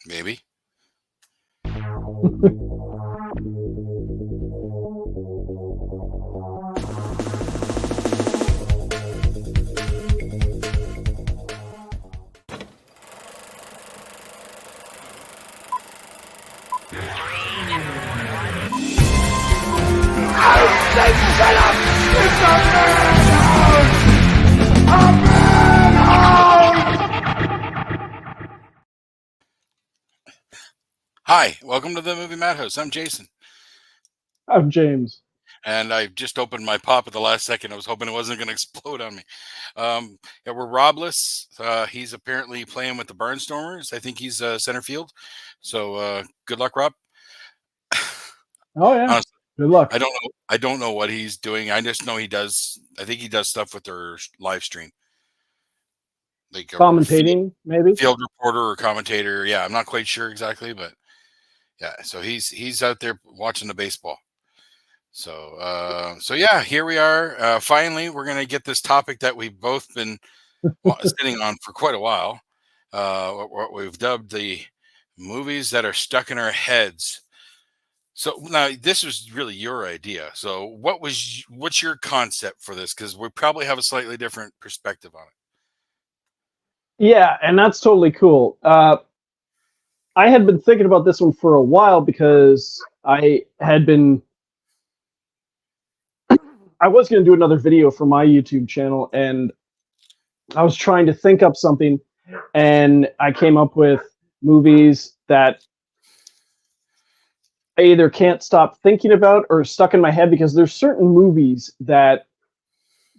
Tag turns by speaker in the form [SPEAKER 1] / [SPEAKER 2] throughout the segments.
[SPEAKER 1] Maybe. Hi, welcome to the Movie Madhouse. I'm Jason,
[SPEAKER 2] I'm James.
[SPEAKER 1] and I just opened my pop at the last second. I was hoping it wasn't going to explode on me. Yeah, we're Robless. He's apparently playing with the Barnstormers. I think he's center field. So good luck, Rob.
[SPEAKER 2] Oh yeah.
[SPEAKER 1] Honestly,
[SPEAKER 2] Good luck.
[SPEAKER 1] I don't know. I don't know what he's doing. I just know he does. I think he does stuff with their live stream, like a
[SPEAKER 2] Commentating, maybe.
[SPEAKER 1] field reporter or commentator. Yeah, I'm not quite sure exactly, but yeah. So he's out there watching the baseball. So yeah, here we are. Finally, we're gonna get this topic that we've both been sitting on for quite a while. What we've dubbed the movies that are stuck in our heads. So now this was really your idea. So what's your concept for this? Because we probably have a slightly different perspective on it.
[SPEAKER 2] Yeah, and that's totally cool. I had been thinking about this one for a while because I was going to do another video for my YouTube channel, and I was trying to think up something, and I came up with movies that I either can't stop thinking about or stuck in my head, because there's certain movies that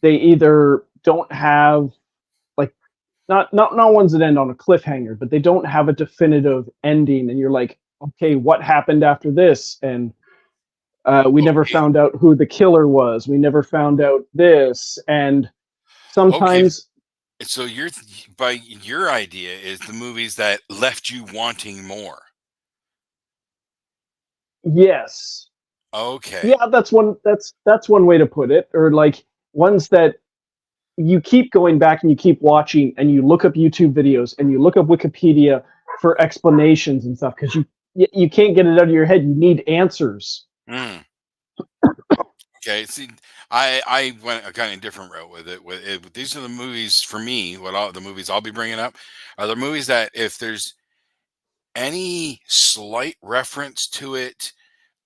[SPEAKER 2] they either don't have, like, not ones that end on a cliffhanger, but they don't have a definitive ending, and you're like, okay, what happened after this? And we never
[SPEAKER 1] Okay,
[SPEAKER 2] found out who the killer was. We never found out this, and
[SPEAKER 1] okay.
[SPEAKER 2] sometimes,
[SPEAKER 1] So your idea is the movies that left you wanting more.
[SPEAKER 2] yes,
[SPEAKER 1] Okay.
[SPEAKER 2] yeah, that's one way to put it. Or like ones that you keep going back and you keep watching, and you look up YouTube videos and you look up Wikipedia for explanations and stuff, because you can't get it out of your head. You need answers.
[SPEAKER 1] Mm. Okay. See, I went a kind of different route with it. These are the movies for me. The movies I'll be bringing up are the movies that if there's any slight reference to it,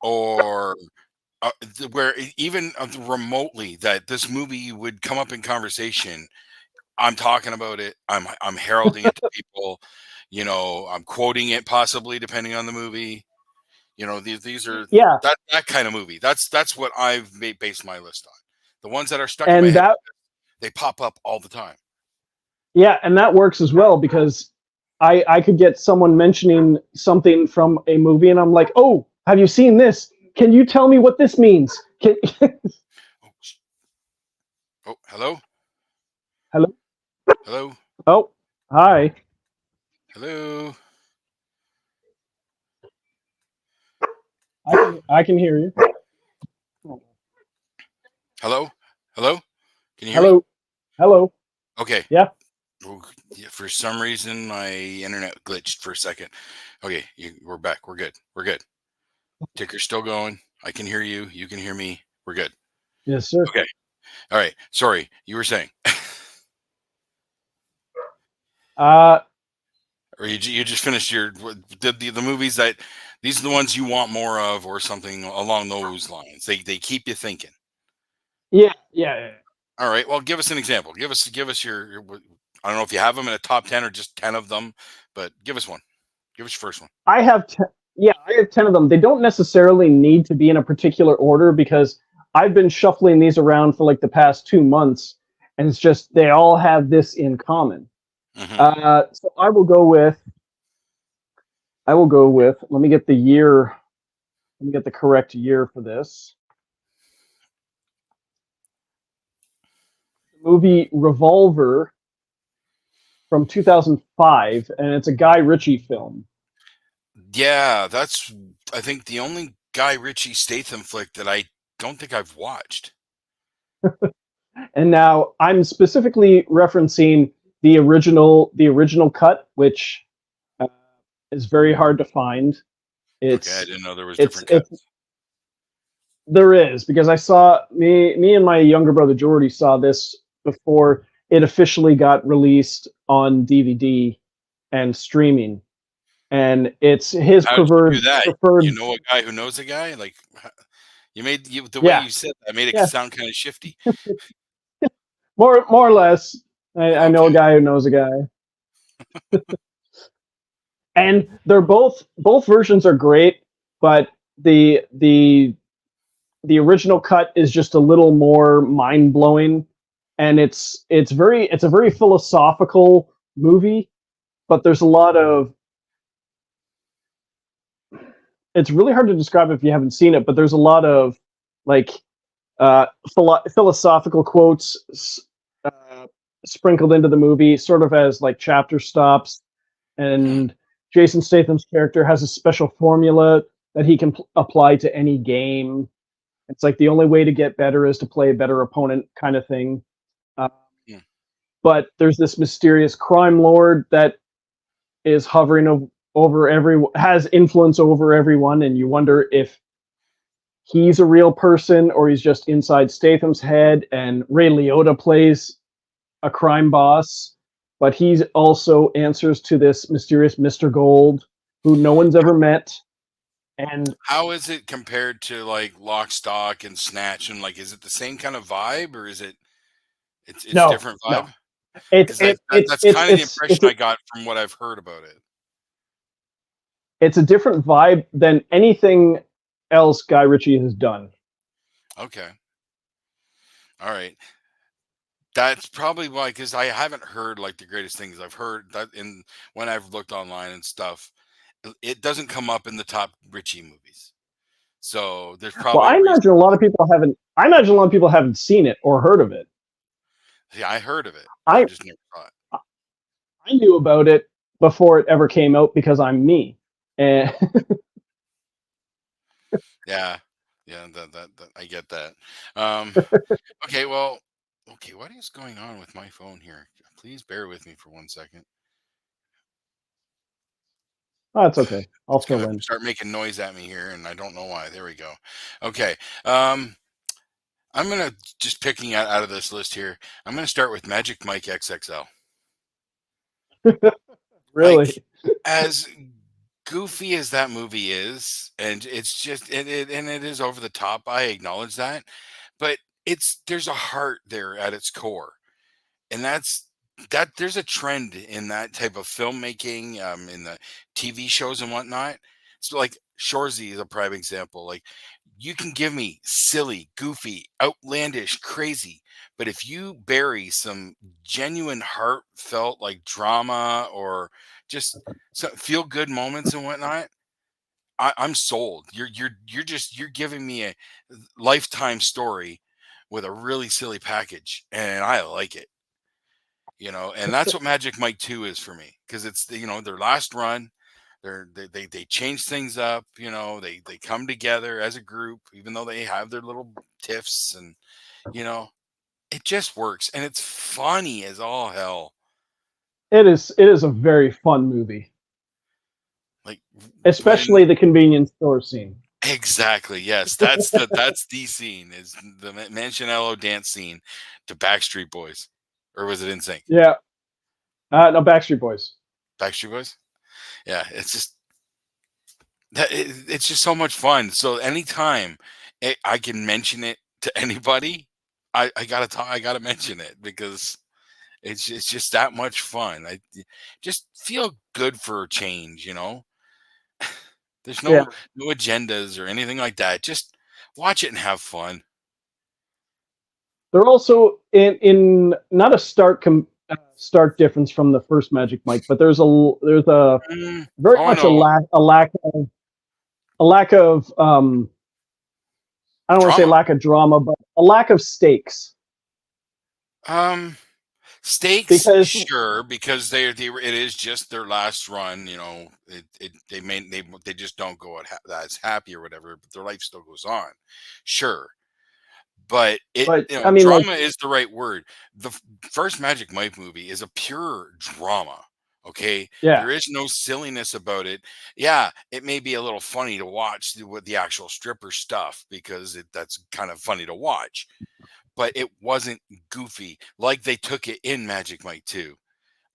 [SPEAKER 1] or where even remotely that this movie would come up in conversation, I'm talking about it. I'm heralding it to people. I'm quoting it possibly depending on the movie. These are
[SPEAKER 2] Yeah,
[SPEAKER 1] that kind of movie. That's what I've based my list on. The ones that are stuck in my
[SPEAKER 2] and
[SPEAKER 1] head,
[SPEAKER 2] that
[SPEAKER 1] they pop up all the time.
[SPEAKER 2] yeah, and that works as well, because I could get someone mentioning something from a movie, and I'm like, oh, have you seen this? Can you tell me what this means?
[SPEAKER 1] Oh, hello,
[SPEAKER 2] Hello?
[SPEAKER 1] hello,
[SPEAKER 2] Oh, hi.
[SPEAKER 1] hello,
[SPEAKER 2] I can hear you.
[SPEAKER 1] hello, hello. Can you hear me?
[SPEAKER 2] Hello. Hello.
[SPEAKER 1] Okay.
[SPEAKER 2] Yeah.
[SPEAKER 1] Oh, yeah, for some reason, my internet glitched for a second. Okay, we're back. We're good. We're good. Ticker's still going. I can hear you. You can hear me. We're good.
[SPEAKER 2] Yes, sir.
[SPEAKER 1] Okay. All right. Sorry, you were saying,
[SPEAKER 2] Uh,
[SPEAKER 1] or you just finished the movies that these are the ones you want more of, or something along those lines. They keep you thinking.
[SPEAKER 2] yeah, yeah.
[SPEAKER 1] All right. Well, give us an example. Give us your I don't know if you have them in a top 10 or just 10 of them, but give us one. Give us your first one.
[SPEAKER 2] I have 10 of them. They don't necessarily need to be in a particular order, because I've been shuffling these around for like the past 2 months, and it's just they all have this in common.
[SPEAKER 1] Hmm.
[SPEAKER 2] So I will go with. Let me get the year. Let me get the correct year for this. The movie Revolver from 2005, and it's a Guy Ritchie film.
[SPEAKER 1] Yeah, that's I think the only Guy Ritchie Statham flick that I don't think I've watched.
[SPEAKER 2] And now I'm specifically referencing the original cut, which is very hard to find.
[SPEAKER 1] Okay, I
[SPEAKER 2] It's
[SPEAKER 1] didn't know there was
[SPEAKER 2] it's
[SPEAKER 1] different
[SPEAKER 2] it's
[SPEAKER 1] cuts.
[SPEAKER 2] there is because I saw me and my younger brother Jordy saw this before it officially got released on DVD and streaming, and it's his
[SPEAKER 1] How did you do that? You
[SPEAKER 2] preferred.
[SPEAKER 1] know a guy who knows a guy? Like, you made the way
[SPEAKER 2] Yeah,
[SPEAKER 1] you said that made it
[SPEAKER 2] yeah,
[SPEAKER 1] sound kinda shifty.
[SPEAKER 2] more or less. I know a
[SPEAKER 1] Okay.
[SPEAKER 2] guy who knows a guy, and they're both versions are great, but the the the original cut is just a little more mind blowing, and it's a very philosophical movie, but there's a lot of it's really hard to describe if you haven't seen it, but there's a lot of like uh, philosophical quotes uh, sprinkled into the movie, sort of as like chapter stops.
[SPEAKER 1] Hmm.
[SPEAKER 2] And Jason Statham's character has a special formula that he can apply to any game. It's like the only way to get better is to play a better opponent, kind of thing. Uh,
[SPEAKER 1] Hmm.
[SPEAKER 2] but there's this mysterious crime lord that is hovering over has influence over everyone, and you wonder if he's a real person or he's just inside Statham's head. And Ray Liotta plays a crime boss, but he also answers to this mysterious Mr. Gold, who no one's ever met. And
[SPEAKER 1] How is it compared to, like, Lock, Stock, and Snatch, and, like, is it the same kind of vibe, or is it's
[SPEAKER 2] no,
[SPEAKER 1] different
[SPEAKER 2] no,
[SPEAKER 1] vibe? 'Cause that's kinda the impression I got from what I've heard about it.
[SPEAKER 2] it's a different vibe than anything else Guy Ritchie has done.
[SPEAKER 1] Okay. Alright. That's probably why, because I haven't heard, like, the greatest things. I've heard that in when I've looked online and stuff, it doesn't come up in the top Ritchie movies. So, there's
[SPEAKER 2] Well,
[SPEAKER 1] probably a reason for that.
[SPEAKER 2] I imagine a lot of people haven't seen it or heard of it.
[SPEAKER 1] Yeah, I heard of it. I
[SPEAKER 2] I
[SPEAKER 1] just never saw it.
[SPEAKER 2] I knew about it before it ever came out because I'm me. And
[SPEAKER 1] Yeah. Yeah, that I get that. Um, okay, well, okay, what is going on with my phone here? Please bear with me for 1 second.
[SPEAKER 2] oh, it's okay. I'll
[SPEAKER 1] It's
[SPEAKER 2] fill
[SPEAKER 1] gonna
[SPEAKER 2] in.
[SPEAKER 1] start making noise at me here, and I don't know why. There we go. Okay. Um, I'm gonna just picking out of this list here. I'm gonna start with Magic Mike XXL. Like,
[SPEAKER 2] Really?
[SPEAKER 1] as goofy as that movie is, and it's just and it is over the top. I acknowledge that, but there's a heart there at its core, and that there's a trend in that type of filmmaking, in the TV shows and whatnot. So, like, Shorzy is a prime example. Like, you can give me silly, goofy, outlandish, crazy, but if you bury some genuine, heartfelt, like, drama or just feel good moments and whatnot, I'm sold. You're giving me a lifetime story with a really silly package, and I like it. And that's what Magic Mike 2 is for me, because it's their last run. They change things up. They come together as a group, even though they have their little tiffs, and you know it just works, and it's funny as all hell.
[SPEAKER 2] It is a very fun movie,
[SPEAKER 1] Like, when
[SPEAKER 2] especially the convenience store scene.
[SPEAKER 1] exactly, yes, that's the scene, is the Manganiello dance scene to Backstreet Boys, or was it In Sync?
[SPEAKER 2] Yeah. No, Backstreet Boys.
[SPEAKER 1] Backstreet Boys. Yeah, it's just it's just so much fun. So anytime I can mention it to anybody, I gotta talk. I gotta mention it, because it's just that much fun. I just feel good for a change. There's
[SPEAKER 2] Yeah.
[SPEAKER 1] no agendas or anything like that. Just watch it and have fun.
[SPEAKER 2] They're also in not a stark difference from the first Magic Mike, but there's a very
[SPEAKER 1] Oh
[SPEAKER 2] much
[SPEAKER 1] no,
[SPEAKER 2] a lack of I don't want to say
[SPEAKER 1] drama.
[SPEAKER 2] lack of drama, but a lack of stakes.
[SPEAKER 1] Um, Stakes,
[SPEAKER 2] Because
[SPEAKER 1] sure, because it is just their last run. They just don't go out as happy or whatever, but their life still goes on. Sure, but
[SPEAKER 2] but I mean like
[SPEAKER 1] drama is the right word. The first Magic Mike movie is a pure drama. Okay,
[SPEAKER 2] Yeah.
[SPEAKER 1] there is no silliness about it. Yeah, it may be a little funny to watch with the actual stripper stuff because that's kind of funny to watch, but it wasn't goofy like they took it in Magic Mike 2.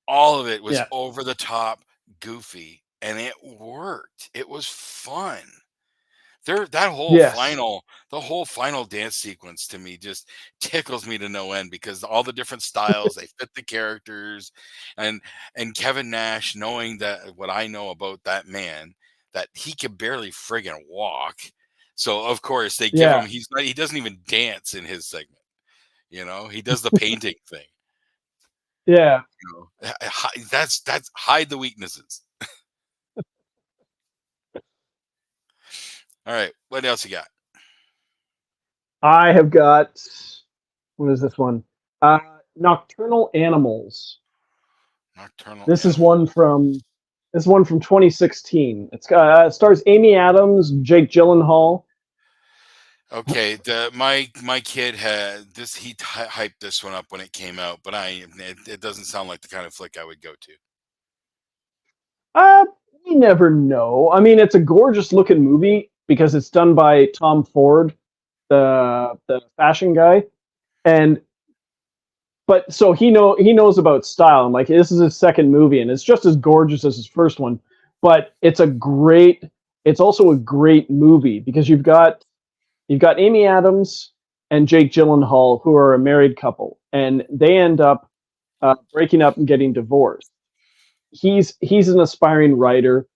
[SPEAKER 1] All of it was
[SPEAKER 2] Yeah.
[SPEAKER 1] over the top, goofy, and it worked. It was fun. There, that whole
[SPEAKER 2] Yes.
[SPEAKER 1] final, the whole final dance sequence to me just tickles me to no end because all the different styles they fit the characters, and Kevin Nash knowing that what I know about that man, that he can barely friggin' walk. So of course they give
[SPEAKER 2] Yeah.
[SPEAKER 1] him he doesn't even dance in his segment. He does the painting thing.
[SPEAKER 2] Yeah.
[SPEAKER 1] That's hide the weaknesses. All right, what else you got?
[SPEAKER 2] I have got, what is this one? Uh, Nocturnal Animals.
[SPEAKER 1] Nocturnal
[SPEAKER 2] This is
[SPEAKER 1] Animal.
[SPEAKER 2] one from 2016. It stars Amy Adams, Jake Gyllenhaal.
[SPEAKER 1] Okay, the my kid had this. He hyped this one up when it came out, but it doesn't sound like the kind of flick I would go to.
[SPEAKER 2] Uh, you never know. I mean, it's a gorgeous looking movie because it's done by Tom Ford, the fashion guy, and but so he knows about style. And like this is his second movie, and it's just as gorgeous as his first one. But it's also a great movie because you've got Amy Adams and Jake Gyllenhaal, who are a married couple, and they end up breaking up and getting divorced. He's an aspiring writer.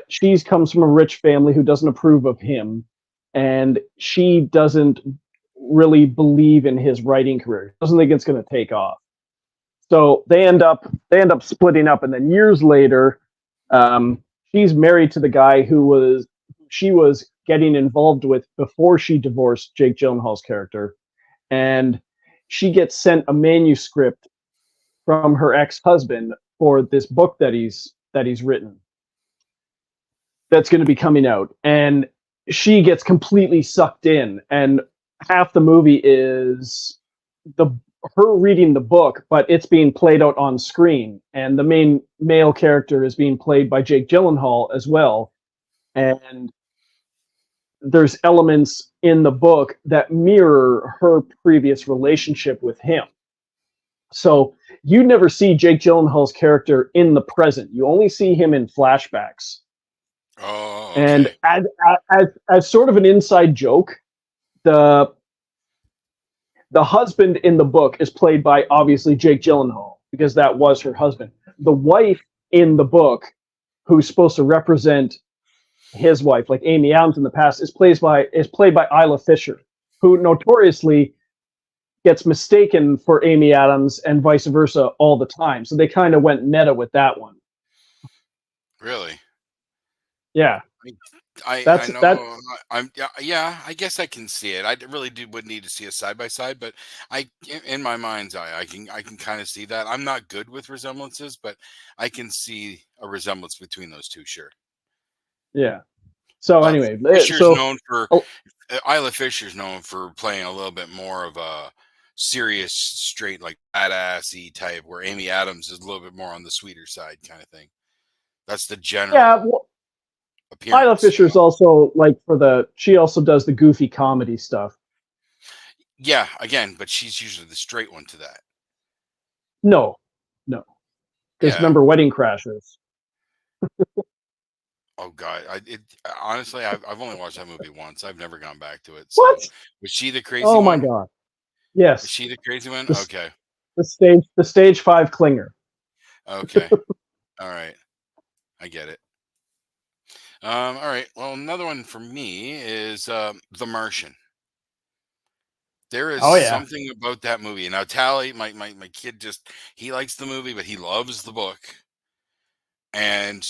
[SPEAKER 2] She comes from a rich family who doesn't approve of him, and she doesn't really believe in his writing career. Doesn't think it's going to take off. So they end up splitting up, and then years later, she's married to the guy who she was getting involved with before she divorced Jake Gyllenhaal's character, and she gets sent a manuscript from her ex-husband for this book that he's written that's going to be coming out, and she gets completely sucked in, and half the movie is the her reading the book, but it's being played out on screen, and the main male character is being played by Jake Gyllenhaal as well, and there's elements in the book that mirror her previous relationship with him. So you never see Jake Gyllenhaal's character in the present. You only see him in flashbacks.
[SPEAKER 1] Oh,
[SPEAKER 2] And
[SPEAKER 1] okay.
[SPEAKER 2] as sort of an inside joke, the the husband in the book is played by obviously Jake Gyllenhaal because that was her husband. The wife in the book, who's supposed to represent his wife, like Amy Adams in the past, is played by Isla Fisher, who notoriously gets mistaken for Amy Adams and vice versa all the time. So they kind of went meta with that one.
[SPEAKER 1] Really?
[SPEAKER 2] Yeah,
[SPEAKER 1] I
[SPEAKER 2] that's
[SPEAKER 1] know.
[SPEAKER 2] that.
[SPEAKER 1] Yeah. I guess I can see it. I really would need to see a side by side, but in my mind's eye, I can kind of see that. I'm not good with resemblances, but I can see a resemblance between those two. Sure.
[SPEAKER 2] Yeah. So
[SPEAKER 1] But
[SPEAKER 2] anyway,
[SPEAKER 1] Fisher's
[SPEAKER 2] so
[SPEAKER 1] known for
[SPEAKER 2] oh,
[SPEAKER 1] Isla Fisher's known for playing a little bit more of a serious, straight, like badassy type, where Amy Adams is a little bit more on the sweeter side, kind of thing. That's the
[SPEAKER 2] yeah,
[SPEAKER 1] general
[SPEAKER 2] well, Isla
[SPEAKER 1] appearance.
[SPEAKER 2] Fisher's also like she also does the goofy comedy stuff.
[SPEAKER 1] Yeah, again, but she's usually the straight one to that.
[SPEAKER 2] No, no, because
[SPEAKER 1] Yeah.
[SPEAKER 2] remember Wedding Crashers.
[SPEAKER 1] Oh God, honestly, I've only watched that movie once. I've never gone back to it. So,
[SPEAKER 2] What?
[SPEAKER 1] was she the crazy
[SPEAKER 2] Oh my
[SPEAKER 1] one?
[SPEAKER 2] God!
[SPEAKER 1] Was
[SPEAKER 2] Yes,
[SPEAKER 1] she the crazy one?
[SPEAKER 2] the
[SPEAKER 1] Okay,
[SPEAKER 2] the stage five clinger.
[SPEAKER 1] okay, all right, I get it. All right. Well, another one for me is The Martian. There is
[SPEAKER 2] Oh yeah,
[SPEAKER 1] something about that movie. Now, Tally, my kid, just he likes the movie, but he loves the book. And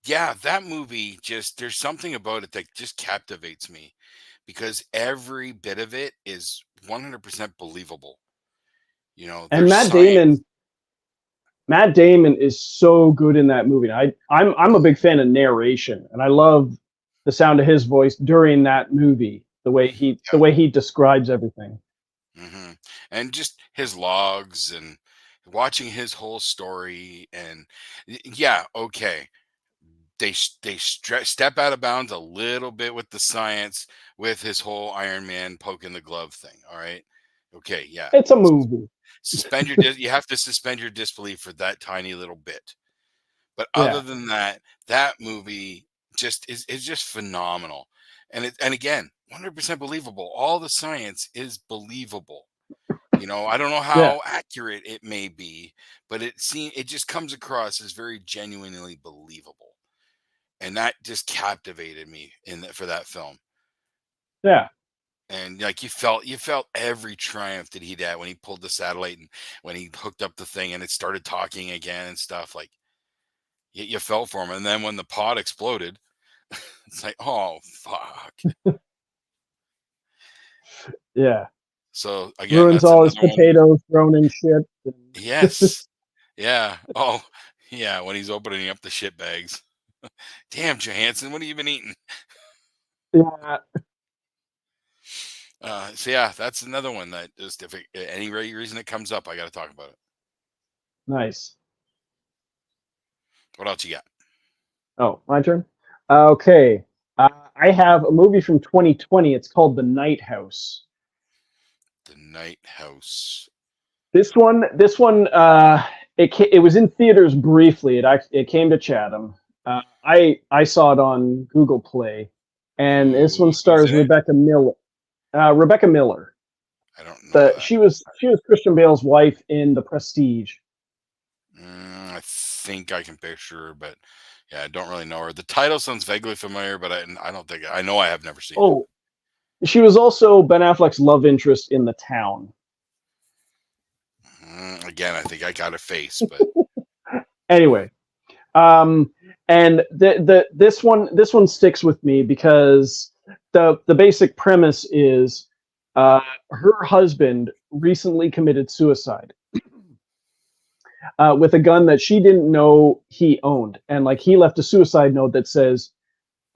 [SPEAKER 1] yeah, that movie just there's something about it that just captivates me because every bit of it is 100% believable.
[SPEAKER 2] and
[SPEAKER 1] There's science.
[SPEAKER 2] Matt Damon is so good in that movie. I'm a big fan of narration, and I love the sound of his voice during that movie. The way he describes everything.
[SPEAKER 1] And just his logs and watching his whole story, and yeah, okay, step out of bounds a little bit with the science, with his whole Iron Man poking the glove thing. All right, okay, yeah.
[SPEAKER 2] It's a movie.
[SPEAKER 1] You have to suspend your disbelief for that tiny little bit. But other
[SPEAKER 2] Yeah,
[SPEAKER 1] than that, that movie just is just phenomenal. And again, 100% believable. All the science is believable. I don't know
[SPEAKER 2] yeah,
[SPEAKER 1] how accurate it may be, but it just comes across as very genuinely believable. And that just captivated me for that film.
[SPEAKER 2] yeah.
[SPEAKER 1] And like you felt every triumph that he had when he pulled the satellite and when he hooked up the thing and it started talking again and stuff. Like you felt for him. And then when the pod exploded, it's like, oh fuck.
[SPEAKER 2] Yeah.
[SPEAKER 1] So again,
[SPEAKER 2] Ruins
[SPEAKER 1] that's
[SPEAKER 2] all his
[SPEAKER 1] another one.
[SPEAKER 2] potatoes, thrown in shit.
[SPEAKER 1] Yes. Yeah. Oh, yeah. When he's opening up the shit bags. Damn, Johansson, what have you been eating?
[SPEAKER 2] Yeah,
[SPEAKER 1] So yeah, that's another one that just if any reason it comes up, I got to talk about it.
[SPEAKER 2] nice.
[SPEAKER 1] What else you got?
[SPEAKER 2] Oh, my turn. Okay. I have a movie from 2020. It's called The Night House.
[SPEAKER 1] The Night House.
[SPEAKER 2] This one, it was in theaters briefly. It came to Chatham. I saw it on Google Play, and this one
[SPEAKER 1] Who's
[SPEAKER 2] stars
[SPEAKER 1] in it?
[SPEAKER 2] Rebecca Miller. Rebecca Miller.
[SPEAKER 1] I don't know
[SPEAKER 2] The
[SPEAKER 1] that.
[SPEAKER 2] she was Christian Bale's wife in The Prestige.
[SPEAKER 1] I think I can picture her, but yeah, I don't really know her. The title sounds vaguely familiar, but I don't think I know. I have never seen it.
[SPEAKER 2] Oh, she was also Ben Affleck's love interest in The Town.
[SPEAKER 1] Again, I think I got a face, but
[SPEAKER 2] Anyway, um, and this one sticks with me because the basic premise is her husband recently committed suicide with a gun that she didn't know he owned, and like he left a suicide note that says,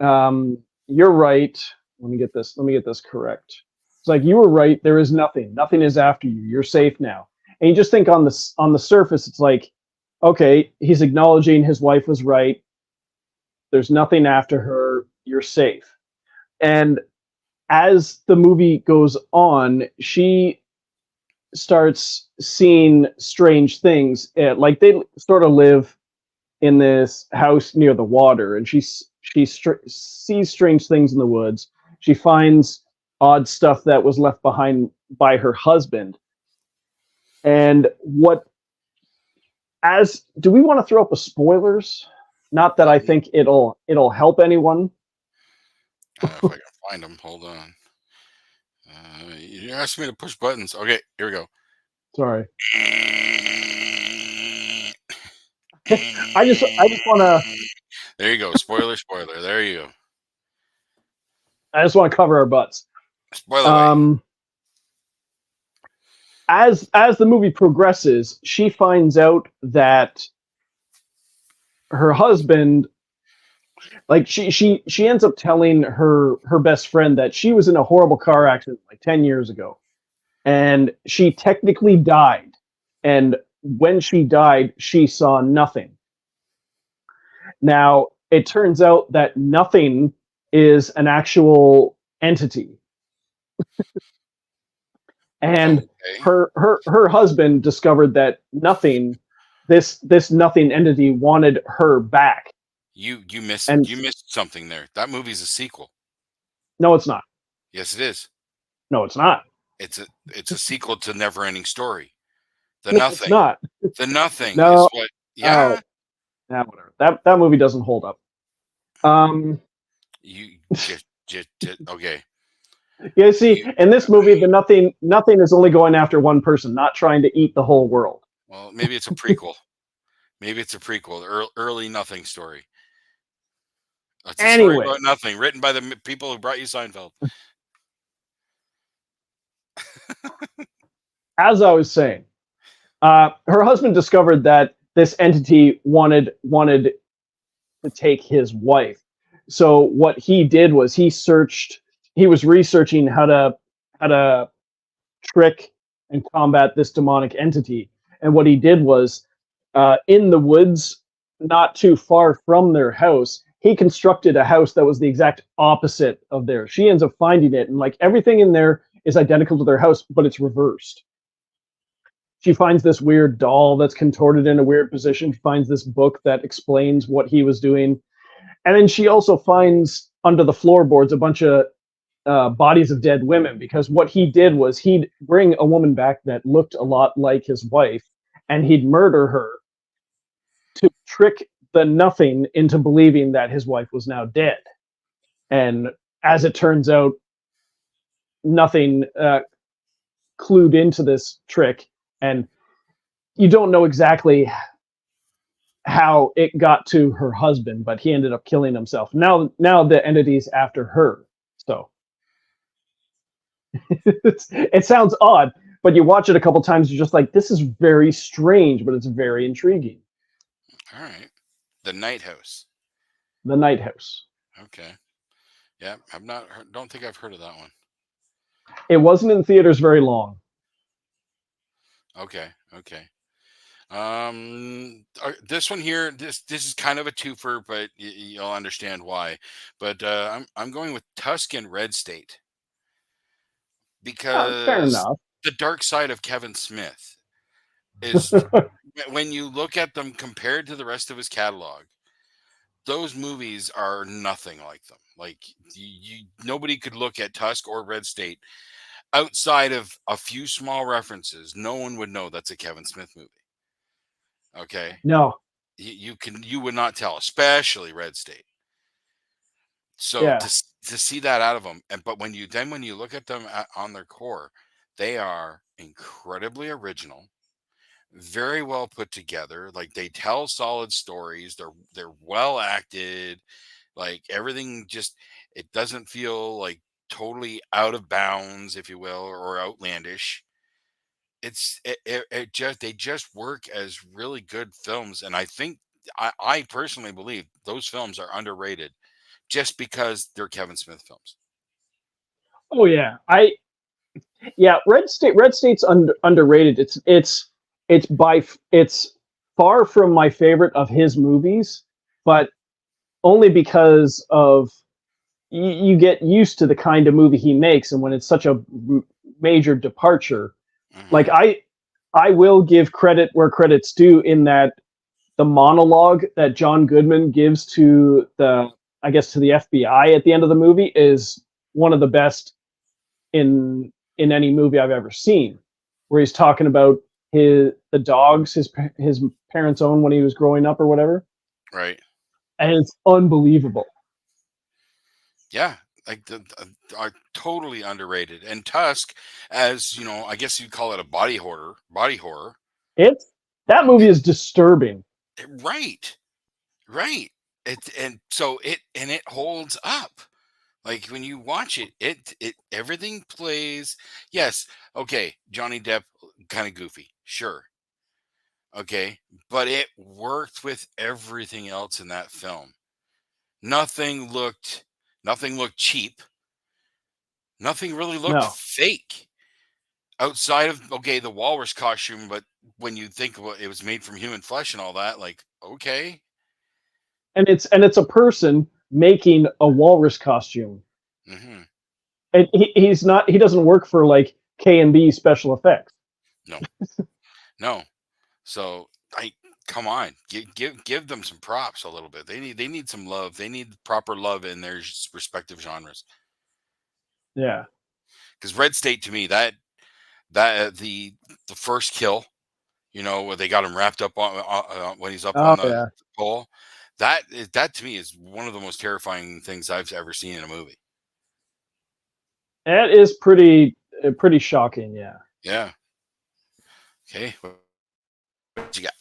[SPEAKER 2] "You're right." Let me get this. Let me get this correct. It's like you were right. There is nothing. Nothing is after you. You're safe now. And you just think on the surface, it's like, okay, he's acknowledging his wife was right. There's nothing after her. You're safe. And as the movie goes on, she starts seeing strange things. Like they sort of live in this house near the water, and sees strange things in the woods. She finds odd stuff that was left behind by her husband. And what as do we want to throw up a spoilers? Not that I think it'll help anyone.
[SPEAKER 1] if I can find them, hold on. You asked me to push buttons. Okay, here we go.
[SPEAKER 2] Sorry. I just want to
[SPEAKER 1] There you go. Spoiler, spoiler. There you go.
[SPEAKER 2] I just want to cover our butts.
[SPEAKER 1] Spoiler away.
[SPEAKER 2] As the movie progresses, she finds out that her husband, like she ends up telling her best friend that she was in a horrible car accident like 10 years ago, and she technically died, and when she died she saw nothing. Now it turns out that nothing is an actual entity, and
[SPEAKER 1] Okay.
[SPEAKER 2] her husband discovered that nothing, this nothing entity wanted her back.
[SPEAKER 1] You missed
[SPEAKER 2] And
[SPEAKER 1] you missed something there. That movie's a sequel.
[SPEAKER 2] no, it's not.
[SPEAKER 1] Yes, it is.
[SPEAKER 2] No, it's not.
[SPEAKER 1] It's a sequel to Never Ending Story. The
[SPEAKER 2] No, it's
[SPEAKER 1] Nothing.
[SPEAKER 2] not.
[SPEAKER 1] The Nothing is
[SPEAKER 2] No.
[SPEAKER 1] what.
[SPEAKER 2] Oh,
[SPEAKER 1] Yeah.
[SPEAKER 2] yeah, whatever. That movie doesn't hold up.
[SPEAKER 1] You just okay.
[SPEAKER 2] Yeah, see,
[SPEAKER 1] You
[SPEAKER 2] in this movie, the nothing is only going after one person, not trying to eat the whole world.
[SPEAKER 1] well, maybe it's a prequel. Maybe it's a prequel. The early Nothing story. It's a story
[SPEAKER 2] Anyway,
[SPEAKER 1] about nothing, written by the people who brought you Seinfeld.
[SPEAKER 2] as I was saying, her husband discovered that this entity wanted to take his wife. So what he did was he was researching how to trick and combat this demonic entity. And what he did was, in the woods, not too far from their house, he constructed a house that was the exact opposite of theirs. She ends up finding it, and like everything in there is identical to their house, but it's reversed. She finds this weird doll that's contorted in a weird position. She finds this book that explains what he was doing. And then she also finds under the floorboards a bunch of bodies of dead women, because what he did was he'd bring a woman back that looked a lot like his wife, and he'd murder her to trick the nothing into believing that his wife was now dead. And as it turns out, nothing clued into this trick, and you don't know exactly how it got to her husband, but he ended up killing himself. Now the entity's after her. So it sounds odd, but you watch it a couple times, you're just like, this is very strange, but it's very intriguing.
[SPEAKER 1] All right. The Night House.
[SPEAKER 2] The Night House.
[SPEAKER 1] Okay. Yeah, I've not heard, don't think I've heard of that one.
[SPEAKER 2] It wasn't in theaters very long.
[SPEAKER 1] Okay. Okay. This one here, this is kind of a twofer, but you'll understand why. But I'm going with Tusk and Red State
[SPEAKER 2] Fair
[SPEAKER 1] because
[SPEAKER 2] enough.
[SPEAKER 1] the dark side of Kevin Smith is when you look at them compared to the rest of his catalog, those movies are nothing like them. Like nobody could look at Tusk or Red State outside of a few small references. No one would know that's a Kevin Smith movie. Okay,
[SPEAKER 2] No.
[SPEAKER 1] you would not tell, especially Red State. So
[SPEAKER 2] Yeah.
[SPEAKER 1] to see that out of them, but when you look at them on their core, they are incredibly original, very well put together. Like they tell solid stories. They're well acted. Like everything just it doesn't feel like totally out of bounds, if you will, or outlandish. It just they just work as really good films, and I think I personally believe those films are underrated just because they're Kevin Smith films.
[SPEAKER 2] Oh yeah. Red State's underrated. It's far from my favorite of his movies, but only because of you get used to the kind of movie he makes, and when it's such a major departure, like
[SPEAKER 1] Hmm.
[SPEAKER 2] I will give credit where credit's due in that the monologue that John Goodman gives to the I guess to the FBI at the end of the movie is one of the best in any movie I've ever seen, where he's talking about the dogs his parents owned when he was growing up or whatever,
[SPEAKER 1] Right?
[SPEAKER 2] and it's unbelievable.
[SPEAKER 1] Yeah, like are totally underrated. And Tusk, as you know, I guess you'd call it a body horror. Body horror.
[SPEAKER 2] It's that movie is disturbing.
[SPEAKER 1] Right, right. And so it holds up. Like when you watch it, it everything plays. Yes, okay. Johnny Depp, kind of goofy, sure. Okay, but it worked with everything else in that film. Nothing looked, nothing looked cheap. Nothing really looked
[SPEAKER 2] No,
[SPEAKER 1] fake outside of okay the walrus costume. But when you think about it was made from human flesh and all that, like okay,
[SPEAKER 2] and it's a person making a walrus costume,
[SPEAKER 1] hmm
[SPEAKER 2] and he doesn't work for like K&B special effects.
[SPEAKER 1] no, no. So I come on, give them some props a little bit. They need some love. They need proper love in their respective genres.
[SPEAKER 2] Yeah.
[SPEAKER 1] Because Red State to me that the first kill, you know, where they got him wrapped up on when he's up
[SPEAKER 2] Oh
[SPEAKER 1] on the
[SPEAKER 2] yeah.
[SPEAKER 1] pole. That to me is one of the most terrifying things I've ever seen in a movie.
[SPEAKER 2] That is pretty shocking. Yeah.
[SPEAKER 1] Yeah. Okay. What you got?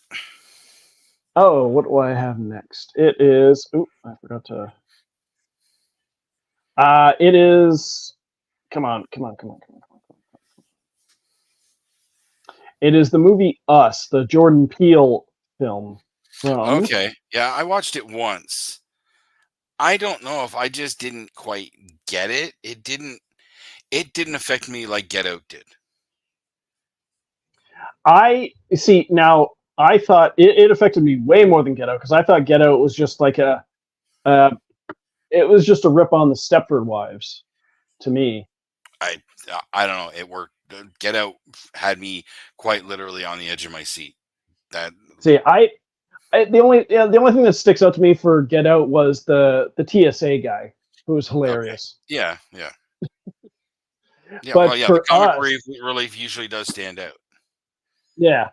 [SPEAKER 2] Oh, what do I have next? It is. Oop, I forgot to. It is. Come on, come on, come on, come on, come on. It is the movie Us, the Jordan Peele film from.
[SPEAKER 1] Okay. Yeah, I watched it once. I don't know if I just didn't quite get it. It didn't affect me like Get Out did.
[SPEAKER 2] I see now. I thought it affected me way more than Get Out because I thought Get Out was just like uh, it was just a rip on the Stepford Wives to me.
[SPEAKER 1] I I don't know. It worked. Get Out had me quite literally on the edge of my seat. That
[SPEAKER 2] See, the only thing that sticks out to me for Get Out was the TSA guy who was
[SPEAKER 1] okay.
[SPEAKER 2] hilarious.
[SPEAKER 1] Yeah, yeah, yeah. Well,
[SPEAKER 2] But
[SPEAKER 1] yeah. The
[SPEAKER 2] for
[SPEAKER 1] comic
[SPEAKER 2] us,
[SPEAKER 1] relief usually does stand out.
[SPEAKER 2] yeah,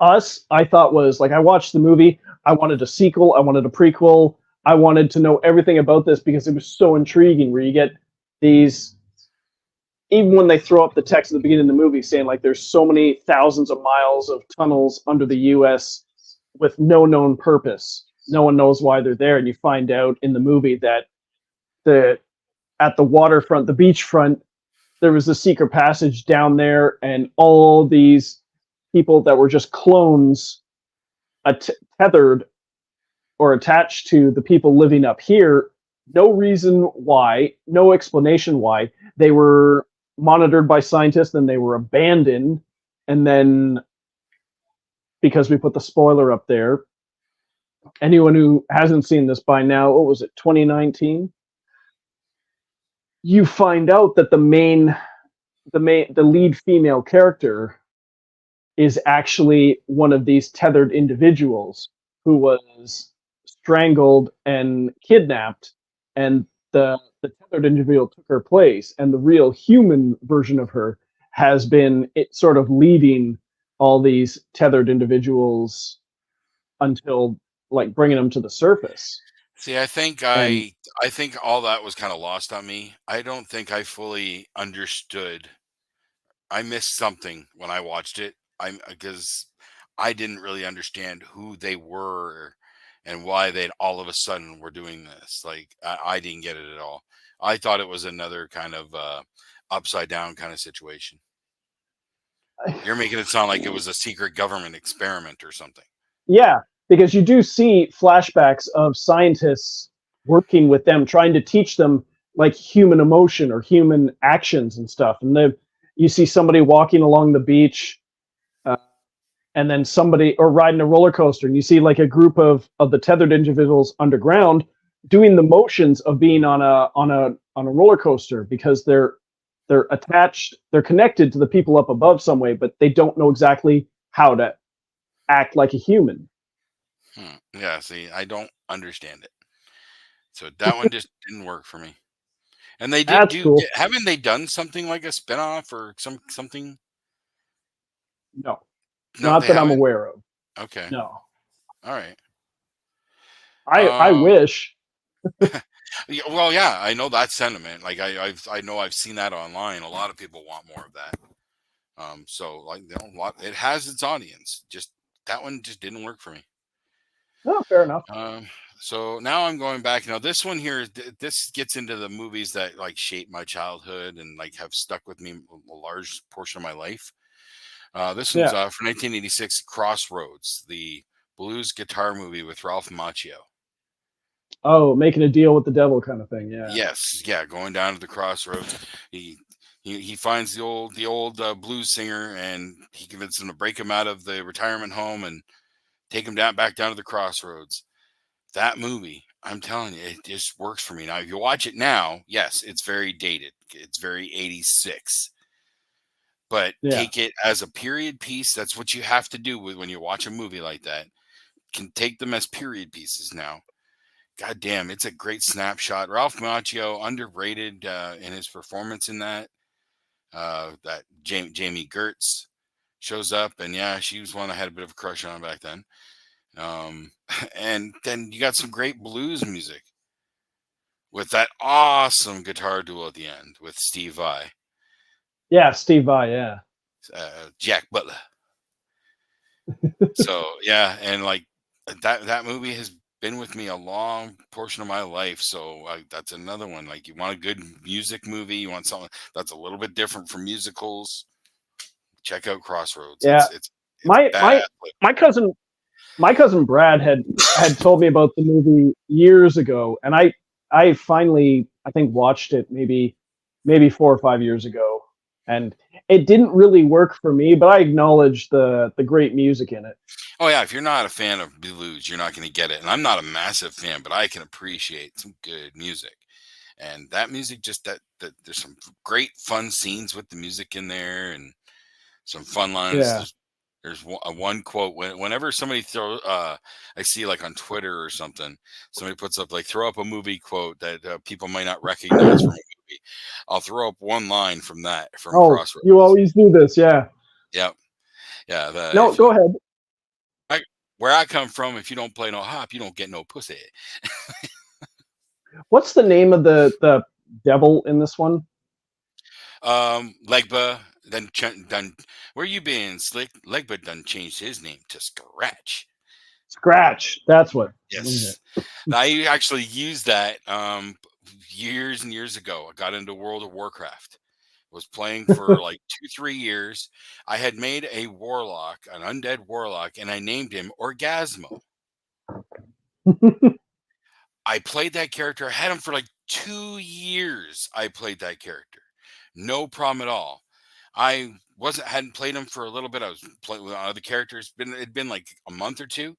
[SPEAKER 2] us, I thought was like I watched the movie. I wanted a sequel. I wanted a prequel. I wanted to know everything about this because it was so intriguing. Where you get these, even when they throw up the text at the beginning of the movie saying like there's so many thousands of miles of tunnels under the U.S. with no known purpose. No one knows why they're there, and you find out in the movie that the at the waterfront, the beachfront, there was a secret passage down there, and all these people that were just clones tethered or attached to the people living up here. No reason why, no explanation why. They were monitored by scientists, then they were abandoned, and then because we put the spoiler up there, anyone who hasn't seen this by now, what was it, 2019? You find out that the lead female character is actually one of these tethered individuals who was strangled and kidnapped, and the tethered individual took her place, and the real human version of her has been sort of leading all these tethered individuals until like bringing them to the surface.
[SPEAKER 1] See,
[SPEAKER 2] And
[SPEAKER 1] I think all that was kind of lost on me. I don't think I fully understood. I missed something when I watched it. I'm because I didn't really understand who they were and why they'd all of a sudden were doing this. Like I didn't get it at all. I thought it was another kind of upside down kind of situation. You're making it sound like it was a secret government experiment or something.
[SPEAKER 2] yeah, because you do see flashbacks of scientists working with them, trying to teach them like human emotion or human actions and stuff. And you see somebody walking along the beach, uh, and then somebody or riding a roller coaster, and you see like a group of the tethered individuals underground doing the motions of being on a roller coaster because they're attached, they're connected to the people up above some way, but they don't know exactly how to act like a human.
[SPEAKER 1] Yeah, see, I don't understand it. So that one just didn't work for me. And they did
[SPEAKER 2] That's
[SPEAKER 1] do
[SPEAKER 2] cool.
[SPEAKER 1] haven't they done something like a spinoff or something?
[SPEAKER 2] No,
[SPEAKER 1] No,
[SPEAKER 2] not
[SPEAKER 1] they
[SPEAKER 2] that I'm
[SPEAKER 1] haven't?
[SPEAKER 2] aware of.
[SPEAKER 1] Okay.
[SPEAKER 2] No,
[SPEAKER 1] All right.
[SPEAKER 2] I
[SPEAKER 1] Um
[SPEAKER 2] wish.
[SPEAKER 1] yeah, well, yeah, I know that sentiment. Like I know I've seen that online. A lot of people want more of that. So like it has its audience. Just that one just didn't work for me.
[SPEAKER 2] No, fair enough.
[SPEAKER 1] Um so now I'm going back. Now this one here, this gets into the movies that like shaped my childhood and like have stuck with me a large portion of my life. This one's
[SPEAKER 2] Yeah.
[SPEAKER 1] for 1986, Crossroads, the blues guitar movie with Ralph Macchio.
[SPEAKER 2] Oh, making a deal with the devil kind of thing. Yeah.
[SPEAKER 1] Yes, yeah, going down to the crossroads. He he finds the old blues singer, and he convinces him to break him out of the retirement home and take him back down to the crossroads. That movie, I'm telling you, it just works for me. Now, if you watch it now, yes, it's very dated. It's very 86. But
[SPEAKER 2] Yeah.
[SPEAKER 1] take it as a period piece. That's what you have to do when you watch a movie like that. Can take them as period pieces now. God damn, it's a great snapshot. Ralph Macchio underrated in his performance in that. That Jamie Gertz shows up, and yeah, she was one I had a bit of a crush on back then. And then you got some great blues music with that awesome guitar duo at the end with Steve Vai,
[SPEAKER 2] Yeah. Steve Vai. Yeah.
[SPEAKER 1] Jack Butler. So yeah, and like that movie has been with me a long portion of my life. So that's another one. Like you want a good music movie, you want something that's a little bit different from musicals. Check out Crossroads.
[SPEAKER 2] Yeah.
[SPEAKER 1] It's
[SPEAKER 2] My
[SPEAKER 1] bad.
[SPEAKER 2] my my cousin my cousin Brad had told me about the movie years ago, and I finally I think watched it maybe 4 or 5 years ago. And it didn't really work for me, but I acknowledge the great music in it.
[SPEAKER 1] Oh yeah, if you're not a fan of blues, you're not going to get it. And I'm not a massive fan, but I can appreciate some good music. And that music just that there's some great fun scenes with the music in there and some fun lines.
[SPEAKER 2] Yeah.
[SPEAKER 1] There's one quote whenever somebody I see like on Twitter or something, somebody puts up like throw up a movie quote that people might not recognize from a movie. I'll throw up one line from that from
[SPEAKER 2] Oh, you
[SPEAKER 1] Crossroads.
[SPEAKER 2] always do this, yeah.
[SPEAKER 1] Yep. Yeah. The
[SPEAKER 2] No,
[SPEAKER 1] if you
[SPEAKER 2] go ahead.
[SPEAKER 1] where I come from, if you don't play no hop, you don't get no pussy.
[SPEAKER 2] What's the name of the devil in this one?
[SPEAKER 1] Legba done. Where you been, Slick? Legba done changed his name to Scratch.
[SPEAKER 2] Scratch. That's what.
[SPEAKER 1] Yes, I actually used that years and years ago. I got into World of Warcraft. Was playing for like 2-3 years. I had made a warlock, an undead warlock, and I named him Orgasmo. I played that character. I had him for like 2 years. I played that character, no problem at all. I hadn't played him for a little bit. I was playing with other characters. It'd been like a month or two.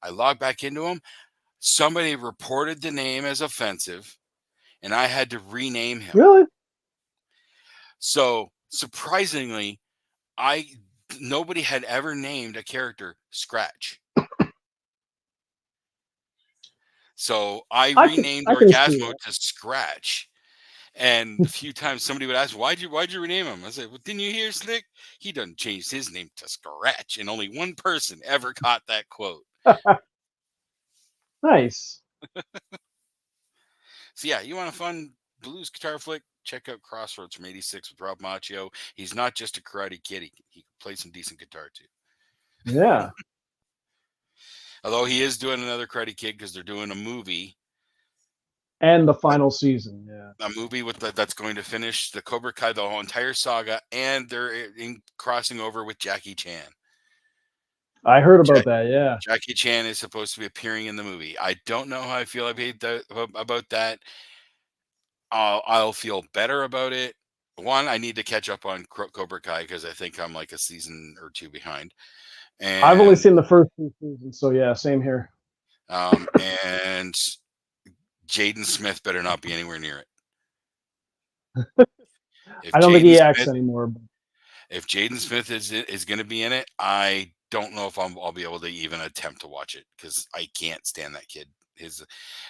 [SPEAKER 1] I logged back into him. Somebody reported the name as offensive, and I had to rename him.
[SPEAKER 2] Really?
[SPEAKER 1] So surprisingly, nobody had ever named a character Scratch. So I renamed
[SPEAKER 2] I can see
[SPEAKER 1] Orgasmo
[SPEAKER 2] that.
[SPEAKER 1] to Scratch. And a few times somebody would ask, why'd you rename him? I said, well, didn't you hear, Slick? He done changed his name to Scratch. And only one person ever caught that quote.
[SPEAKER 2] Nice.
[SPEAKER 1] So yeah, you want a fun blues guitar flick? Check out Crossroads from '86 with Rob Macchio. He's not just a karate kid. He can play some decent guitar too.
[SPEAKER 2] Yeah.
[SPEAKER 1] Although he is doing another Karate Kid because they're doing a movie.
[SPEAKER 2] And the final season, yeah.
[SPEAKER 1] A movie that's going to finish the Cobra Kai, the whole entire saga, and they're crossing over with Jackie Chan.
[SPEAKER 2] I heard about that, yeah.
[SPEAKER 1] Jackie Chan is supposed to be appearing in the movie. I don't know how I feel about that. I'll feel better about it. One, I need to catch up on Cobra Kai because I think I'm like a season or two behind. And
[SPEAKER 2] I've only seen the first 2 seasons, so yeah, same here.
[SPEAKER 1] And Jaden Smith better not be anywhere near it.
[SPEAKER 2] I don't think he acts anymore. But...
[SPEAKER 1] If Jaden Smith is going to be in it, I don't know if I'll be able to even attempt to watch it because I can't stand that kid. His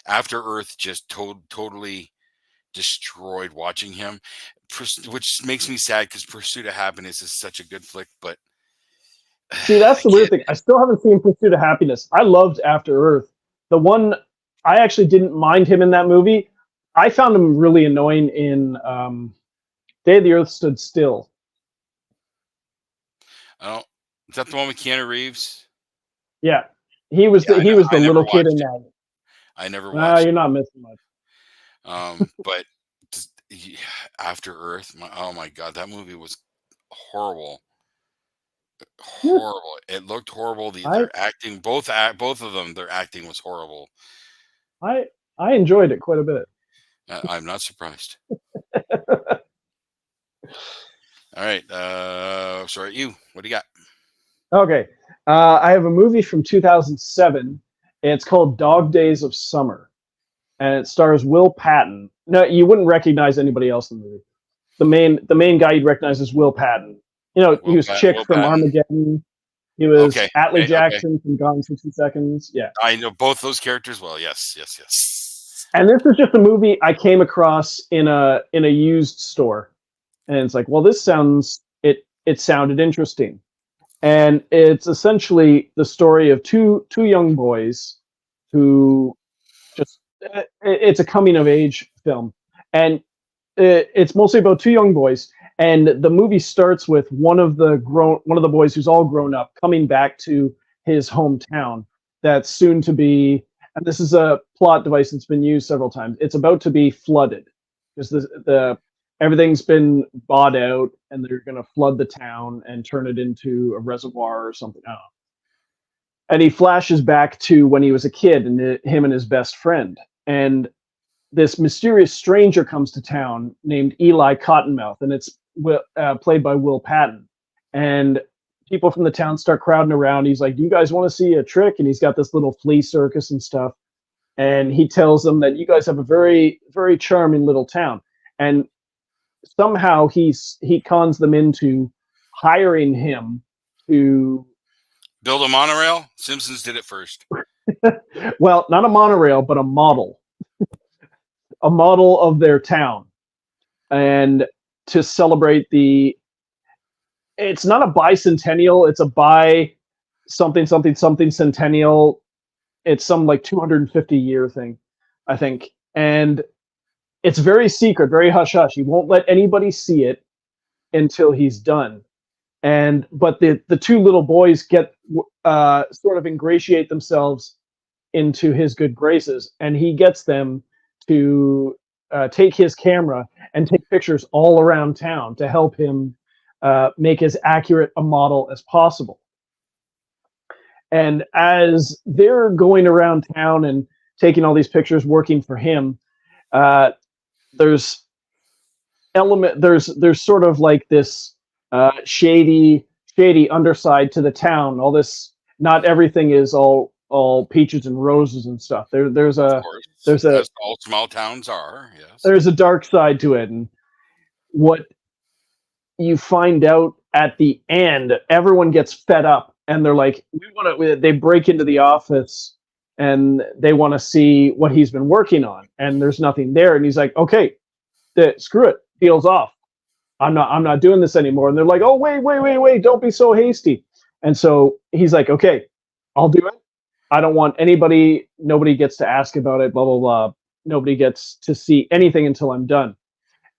[SPEAKER 1] After Earth just totally destroyed watching him, which makes me sad because Pursuit of Happiness is such a good flick. But
[SPEAKER 2] see, that's the weird thing. I still haven't seen Pursuit of Happiness. I loved After Earth. The one I actually didn't mind him in that movie. I found him really annoying in Day the Earth Stood Still.
[SPEAKER 1] Oh, is that the one with Keanu Reeves?
[SPEAKER 2] Yeah, he was the little kid in that.
[SPEAKER 1] I never watched.
[SPEAKER 2] You're not missing much.
[SPEAKER 1] But After Earth, oh my god, that movie was horrible. Horrible. It looked horrible. Their acting, both of them, their acting was horrible.
[SPEAKER 2] I enjoyed it quite a bit.
[SPEAKER 1] I'm not surprised. All right. Sorry, you. What do you got?
[SPEAKER 2] Okay. I have a movie from 2007. It's called Dog Days of Summer. And it stars Will Patton. No, you wouldn't recognize anybody else in the movie. The main guy you'd recognize is Will Patton. You know, he was Chick from Armageddon. He was Atlee Jackson from Gone in 60 Seconds. Yeah.
[SPEAKER 1] I know both those characters well. Yes.
[SPEAKER 2] And this is just a movie I came across in a used store. And it's like, well, it sounded interesting. And it's essentially the story of two young boys who it's a coming of age film. And it's mostly about two young boys. And the movie starts with one of the boys who's all grown up coming back to his hometown that's soon to be, and this is a plot device that's been used several times. It's about to be flooded because everything's been bought out and they're going to flood the town and turn it into a reservoir or something. I don't know. And he flashes back to when he was a kid and him and his best friend. And this mysterious stranger comes to town named Eli Cottonmouth. And it's played by Will Patton, and people from the town start crowding around. He's like, "Do you guys want to see a trick?" And he's got this little flea circus and stuff. And he tells them that you guys have a very very charming little town, and somehow he cons them into hiring him to,
[SPEAKER 1] Build a monorail. Simpsons did it first.
[SPEAKER 2] well, not a monorail, but a model of their town, and to celebrate the, it's not a bicentennial, it's a bi something something something centennial. It's some like 250-year thing, I think. And it's very secret, very hush hush. He won't let anybody see it until he's done. And but the two little boys get sort of ingratiate themselves into his good graces, and he gets them to take his camera and take pictures all around town to help him make as accurate a model as possible. And as they're going around town and taking all these pictures, working for him, uh, there's there's sort of like this shady underside to the town. All this, not everything is all peaches and roses and stuff.
[SPEAKER 1] Of course,
[SPEAKER 2] There's a
[SPEAKER 1] as all small towns are. Yes.
[SPEAKER 2] there's a dark side to it, and what you find out at the end, everyone gets fed up, and they're like, we want to. They break into the office, and they want to see what he's been working on, and there's nothing there, and he's like, okay, screw it, deal's off. I'm not doing this anymore. And they're like, oh, wait, don't be so hasty. And so he's like, okay, I'll do it. I don't want nobody gets to ask about it, blah, blah, blah. Nobody gets to see anything until I'm done.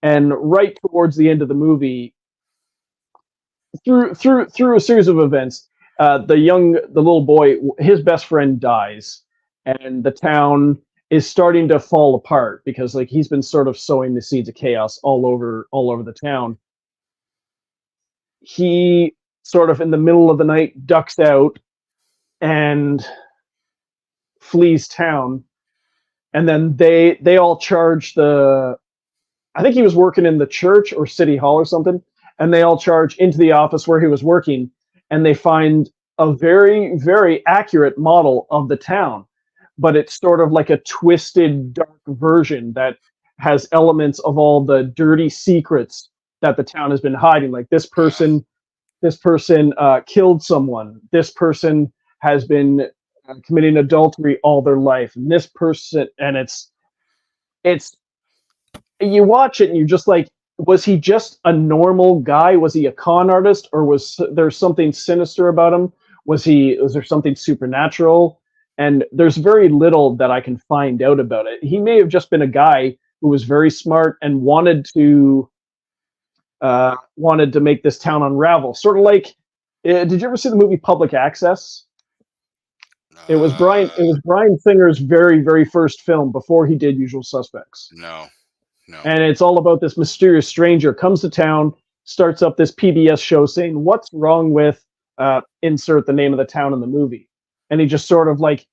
[SPEAKER 2] And right towards the end of the movie, through a series of events, the little boy, his best friend dies, and the town is starting to fall apart because like he's been sort of sowing the seeds of chaos all over the town. He sort of in the middle of the night ducks out and flees town, and then they all charge the, I think he was working in the church or city hall or something, and they all charge into the office where he was working, and they find a very very accurate model of the town, but it's sort of like a twisted dark version that has elements of all the dirty secrets that the town has been hiding, like this person killed someone, this person has been committing adultery all their life, and this person, and it's you watch it and you're just like, was he just a normal guy? Was he a con artist, or was there something sinister about him? Was there something supernatural? And there's very little that I can find out about it. He may have just been a guy who was very smart and wanted to make this town unravel. Sort of like, did you ever see the movie Public Access? It was Bryan Singer's very very first film before he did Usual Suspects,
[SPEAKER 1] No, no.
[SPEAKER 2] and it's all about this mysterious stranger comes to town, starts up this PBS show saying, "What's wrong with insert the name of the town in the movie?" And he just sort of like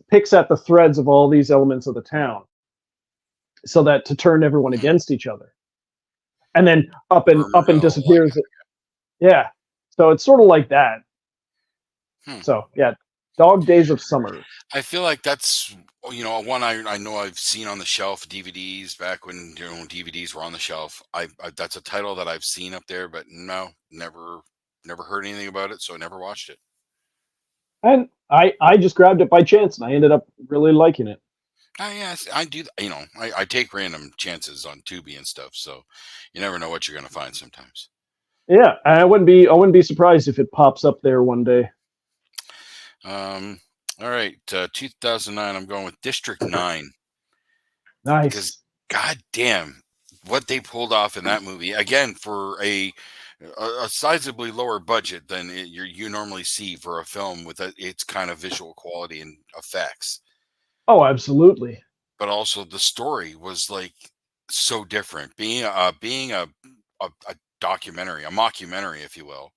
[SPEAKER 2] picks at the threads of all these elements of the town, so that to turn everyone
[SPEAKER 1] Hmm.
[SPEAKER 2] against each other, and then
[SPEAKER 1] Rumor
[SPEAKER 2] up and
[SPEAKER 1] mill. Like,
[SPEAKER 2] disappears. Yeah, so it's sort of like that.
[SPEAKER 1] hmm.
[SPEAKER 2] So yeah, Dog Days of Summer.
[SPEAKER 1] I feel like that's one I know I've seen on the shelf DVDs back when DVDs were on the shelf. I that's a title that I've seen up there, but no, never heard anything about it, so I never watched it.
[SPEAKER 2] And I just grabbed it by chance, and I ended up really liking it.
[SPEAKER 1] Yes, I do. I take random chances on Tubi and stuff, so you never know what you're going to find sometimes.
[SPEAKER 2] Yeah, I wouldn't be surprised if it pops up there one day.
[SPEAKER 1] Um, all right, 2009. I'm going with District 9 because,
[SPEAKER 2] Nice.
[SPEAKER 1] god damn, what they pulled off in that movie again for a sizably lower budget than you normally see for a film with its kind of visual quality and effects.
[SPEAKER 2] Oh, absolutely.
[SPEAKER 1] But also the story was like so different. Being a documentary, a mockumentary, if you will,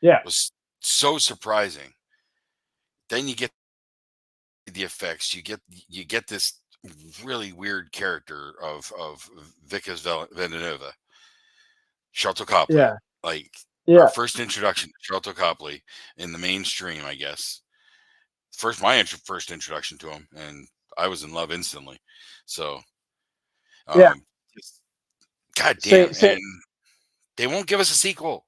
[SPEAKER 2] Yeah.
[SPEAKER 1] was so surprising. Then you get the effects. You get this really weird character of Vickers Villanova Sharlto Copley.
[SPEAKER 2] Yeah,
[SPEAKER 1] Like our
[SPEAKER 2] yeah,
[SPEAKER 1] first introduction to Sharlto Copley in the mainstream, I guess. First introduction to him, and I was in love instantly. So,
[SPEAKER 2] yeah.
[SPEAKER 1] um, God
[SPEAKER 2] Say,
[SPEAKER 1] damn,
[SPEAKER 2] say
[SPEAKER 1] and they won't give us a sequel.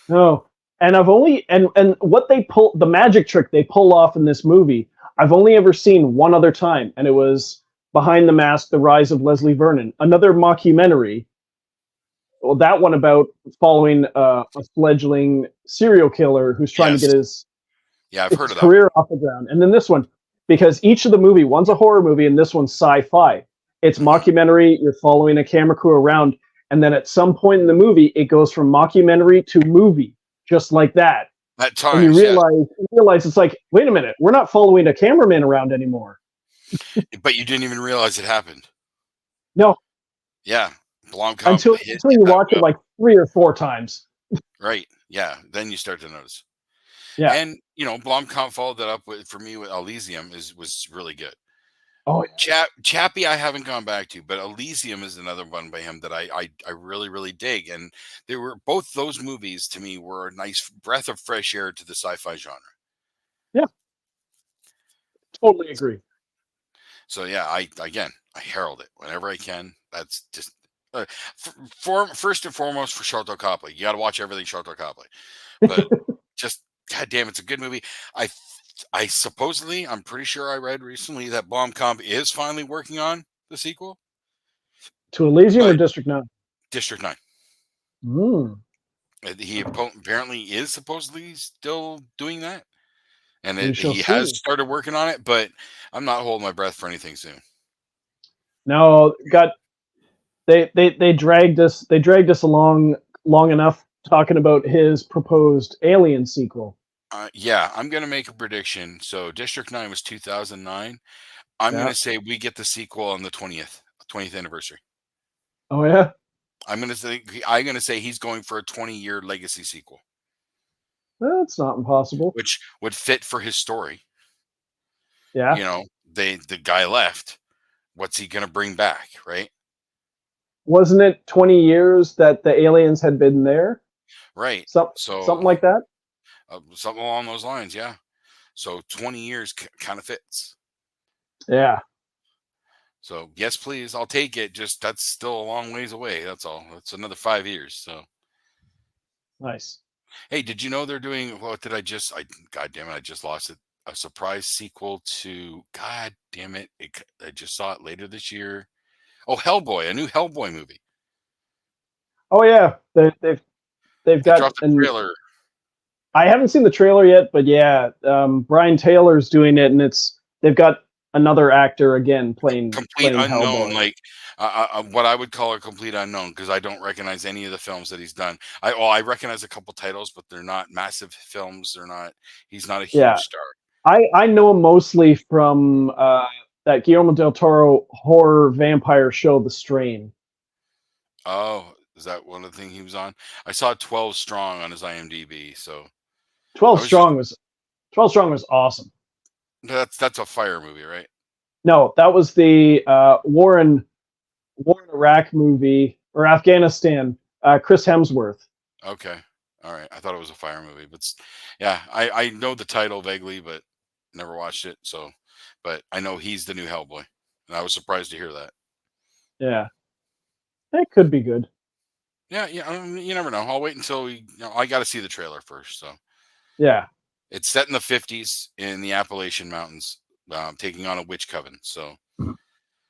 [SPEAKER 2] no. And I've only and what they pull the magic trick they pull off in this movie, I've only ever seen one other time, and it was Behind the Mask: The Rise of Leslie Vernon, another mockumentary. Well, that one about following a fledgling serial killer who's trying to get
[SPEAKER 1] Yes, yeah, I've heard
[SPEAKER 2] his
[SPEAKER 1] of that one.
[SPEAKER 2] career off the ground. And then this one, because each of the movie, one's a horror movie and this one's sci-fi. It's
[SPEAKER 1] Hmm.
[SPEAKER 2] mockumentary. You're following a camera crew around, and then at some point in the movie, it goes from mockumentary to movie, just like that.
[SPEAKER 1] At
[SPEAKER 2] And you
[SPEAKER 1] times, yes,
[SPEAKER 2] realize it's like, wait a minute, we're not following a cameraman around anymore.
[SPEAKER 1] but you didn't even realize it happened.
[SPEAKER 2] No,
[SPEAKER 1] Yeah, Blomkamp
[SPEAKER 2] until
[SPEAKER 1] hit
[SPEAKER 2] you
[SPEAKER 1] that
[SPEAKER 2] watch it
[SPEAKER 1] well,
[SPEAKER 2] like 3 or 4 times.
[SPEAKER 1] right? Yeah, then you start to notice.
[SPEAKER 2] Yeah.
[SPEAKER 1] And Blomkamp followed that up with for me with Elysium was really good.
[SPEAKER 2] Oh yeah.
[SPEAKER 1] Chappie, I haven't gone back to, but Elysium is another one by him that I really really dig. And they were both those movies to me were a nice breath of fresh air to the sci-fi genre.
[SPEAKER 2] Yeah. Totally agree.
[SPEAKER 1] So yeah, I herald it whenever I can. That's just for first and foremost for Sharlto Copley. You got to watch everything Sharlto Copley. But just God damn, it's a good movie. I I supposedly I'm pretty sure I read recently that Blomkamp is finally working on the sequel,
[SPEAKER 2] To Elysium or
[SPEAKER 1] but
[SPEAKER 2] District 9?
[SPEAKER 1] District 9.
[SPEAKER 2] Mm,
[SPEAKER 1] He apparently is supposedly still doing that, and
[SPEAKER 2] we shall
[SPEAKER 1] he has
[SPEAKER 2] see.
[SPEAKER 1] started working on it. But I'm not holding my breath for anything soon.
[SPEAKER 2] No, got they dragged us along long enough talking about his proposed Alien sequel.
[SPEAKER 1] Yeah, I'm gonna make a prediction. So District 9 was 2009. I'm
[SPEAKER 2] Yeah.
[SPEAKER 1] gonna say we get the sequel on the 20th anniversary.
[SPEAKER 2] Oh yeah.
[SPEAKER 1] I'm gonna say he's going for a 20-year legacy sequel,
[SPEAKER 2] That's not impossible.
[SPEAKER 1] which would fit for his story.
[SPEAKER 2] Yeah.
[SPEAKER 1] The guy left. What's he gonna bring back, right?
[SPEAKER 2] Wasn't it 20 years that the aliens had been there?
[SPEAKER 1] Right.
[SPEAKER 2] Something
[SPEAKER 1] So
[SPEAKER 2] like that.
[SPEAKER 1] something along those lines, yeah. So 20 years kind of fits.
[SPEAKER 2] Yeah.
[SPEAKER 1] So yes, please, I'll take it. Just that's still a long ways away. That's all. That's another 5 years. So
[SPEAKER 2] Nice.
[SPEAKER 1] hey, did you know they're doing? What did I just? God damn it, I just lost it. A surprise sequel to. God damn it! I just saw it later this year. Oh, Hellboy, a new Hellboy movie.
[SPEAKER 2] Oh yeah. They've
[SPEAKER 1] They
[SPEAKER 2] got,
[SPEAKER 1] dropped the
[SPEAKER 2] and
[SPEAKER 1] trailer.
[SPEAKER 2] I haven't seen the trailer yet, but yeah, Brian Taylor's doing it, and they've got another actor again
[SPEAKER 1] Complete
[SPEAKER 2] playing
[SPEAKER 1] unknown,
[SPEAKER 2] Hellboy.
[SPEAKER 1] like what I would call a complete unknown because I don't recognize any of the films that he's done. I recognize a couple titles, but they're not massive films. They're not. He's not a huge
[SPEAKER 2] Yeah,
[SPEAKER 1] star.
[SPEAKER 2] I know him mostly from that Guillermo del Toro horror vampire show, The Strain.
[SPEAKER 1] Oh, is that one of the things he was on? I saw 12 Strong on his IMDb, so I
[SPEAKER 2] 12
[SPEAKER 1] was just
[SPEAKER 2] Strong was 12 Strong was awesome.
[SPEAKER 1] that's a fire movie, right?
[SPEAKER 2] No, that was the War in Iraq movie, or Afghanistan. Chris Hemsworth.
[SPEAKER 1] Okay, all right. I thought it was a fire movie, but yeah, I know the title vaguely, but never watched it. So, but I know he's the new Hellboy, and I was surprised to hear that.
[SPEAKER 2] Yeah, that could be good.
[SPEAKER 1] Yeah, yeah. You never know. I'll wait until I got to see the trailer first. So
[SPEAKER 2] Yeah,
[SPEAKER 1] it's set in the 50s in the Appalachian Mountains, taking on a witch coven. So it's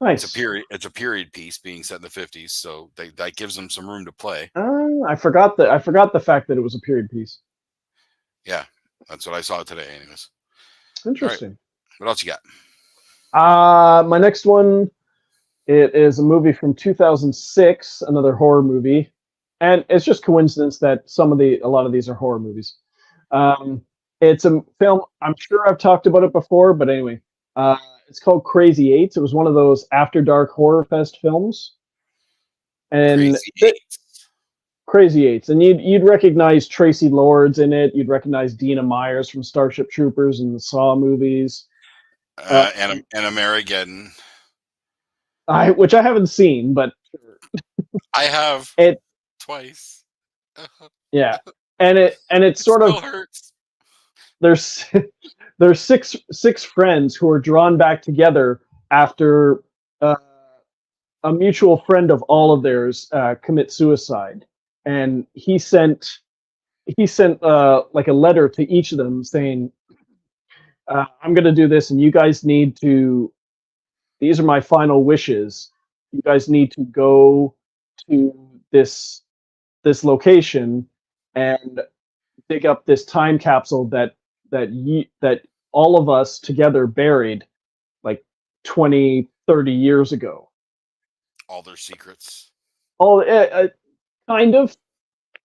[SPEAKER 1] a
[SPEAKER 2] nice.
[SPEAKER 1] period. It's a period piece being set in the 50s. So that gives them some room to play.
[SPEAKER 2] I forgot the fact that it was a period piece.
[SPEAKER 1] Yeah, that's what I saw today. Anyways, all right.
[SPEAKER 2] Interesting.
[SPEAKER 1] What else you got?
[SPEAKER 2] My next one, it is a movie from 2006, another horror movie, and it's just coincidence that a lot of these are horror movies. Um, it's a film. I'm sure I've talked about it before, but anyway, it's called Crazy Eights. It was one of those After Dark Horror Fest films, and
[SPEAKER 1] Crazy Eight.
[SPEAKER 2] Crazy Eights, and you'd recognize Tracy Lords in it. You'd recognize Dina Myers from Starship Troopers and the Saw movies.
[SPEAKER 1] And Amerigeddon.
[SPEAKER 2] Which I haven't seen, but
[SPEAKER 1] I have.
[SPEAKER 2] it
[SPEAKER 1] twice.
[SPEAKER 2] Yeah, and it's
[SPEAKER 1] It
[SPEAKER 2] sort of
[SPEAKER 1] still hurts.
[SPEAKER 2] there's there's six friends who are drawn back together after uh, a mutual friend of all of theirs commit suicide, and he sent like a letter to each of them saying, "I'm going to do this, and you guys need to. These are my final wishes. You guys need to go to this location and dig up this time capsule that all of us together buried like 20, 30 years ago."
[SPEAKER 1] All their secrets.
[SPEAKER 2] Oh, kind of.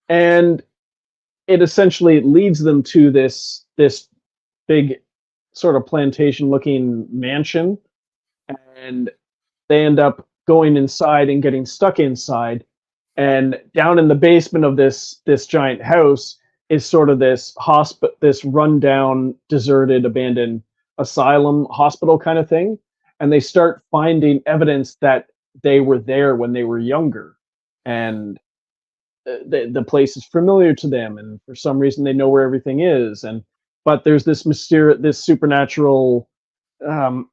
[SPEAKER 2] And it essentially leads them to this big sort of plantation looking mansion, and they end up going inside and getting stuck inside, and down in the basement of this giant house is sort of this rundown, deserted, abandoned asylum hospital kind of thing, and they start finding evidence that they were there when they were younger, and the place is familiar to them, and for some reason they know where everything is, and but there's this supernatural um,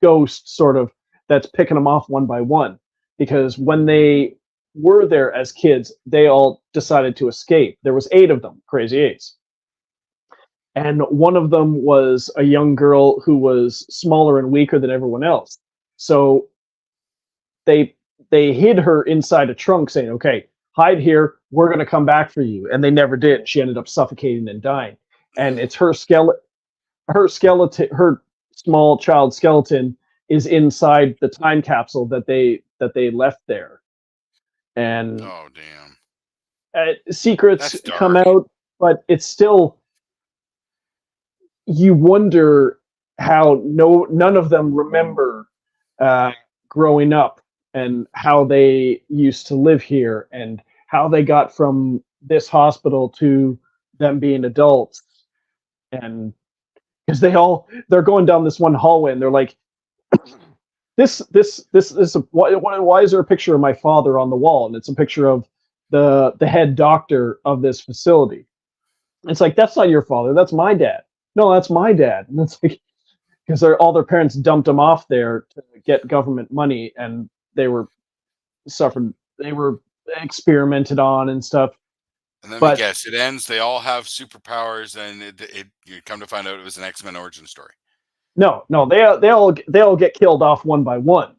[SPEAKER 2] ghost sort of that's picking them off one by one, because when they were there as kids they all decided to escape. There was eight of them, crazy eights, and one of them was a young girl who was smaller and weaker than everyone else. So they they hid her inside a trunk saying, "Okay, hide here, we're going to come back for you," and they never did. She ended up suffocating and dying, and it's her skeleton, her small child skeleton is inside the time capsule that they left there, and
[SPEAKER 1] Oh damn.
[SPEAKER 2] secrets
[SPEAKER 1] That's
[SPEAKER 2] come
[SPEAKER 1] dark.
[SPEAKER 2] out, but it's still, you wonder how none of them remember uh, growing up, and how they used to live here, and how they got from this hospital to them being adults. And because they're going down this one hallway and they're like, this why is there a picture of my father on the wall, and it's a picture of the head doctor of this facility. It's like, that's not your father, that's my dad. No, that's my dad. And it's like, because all their parents dumped them off there to get government money, and they were they were experimented on and stuff.
[SPEAKER 1] And let me
[SPEAKER 2] But
[SPEAKER 1] guess, it ends. They all have superpowers, and it you come to find out it was an X-Men origin story.
[SPEAKER 2] no, they all get killed off one by one.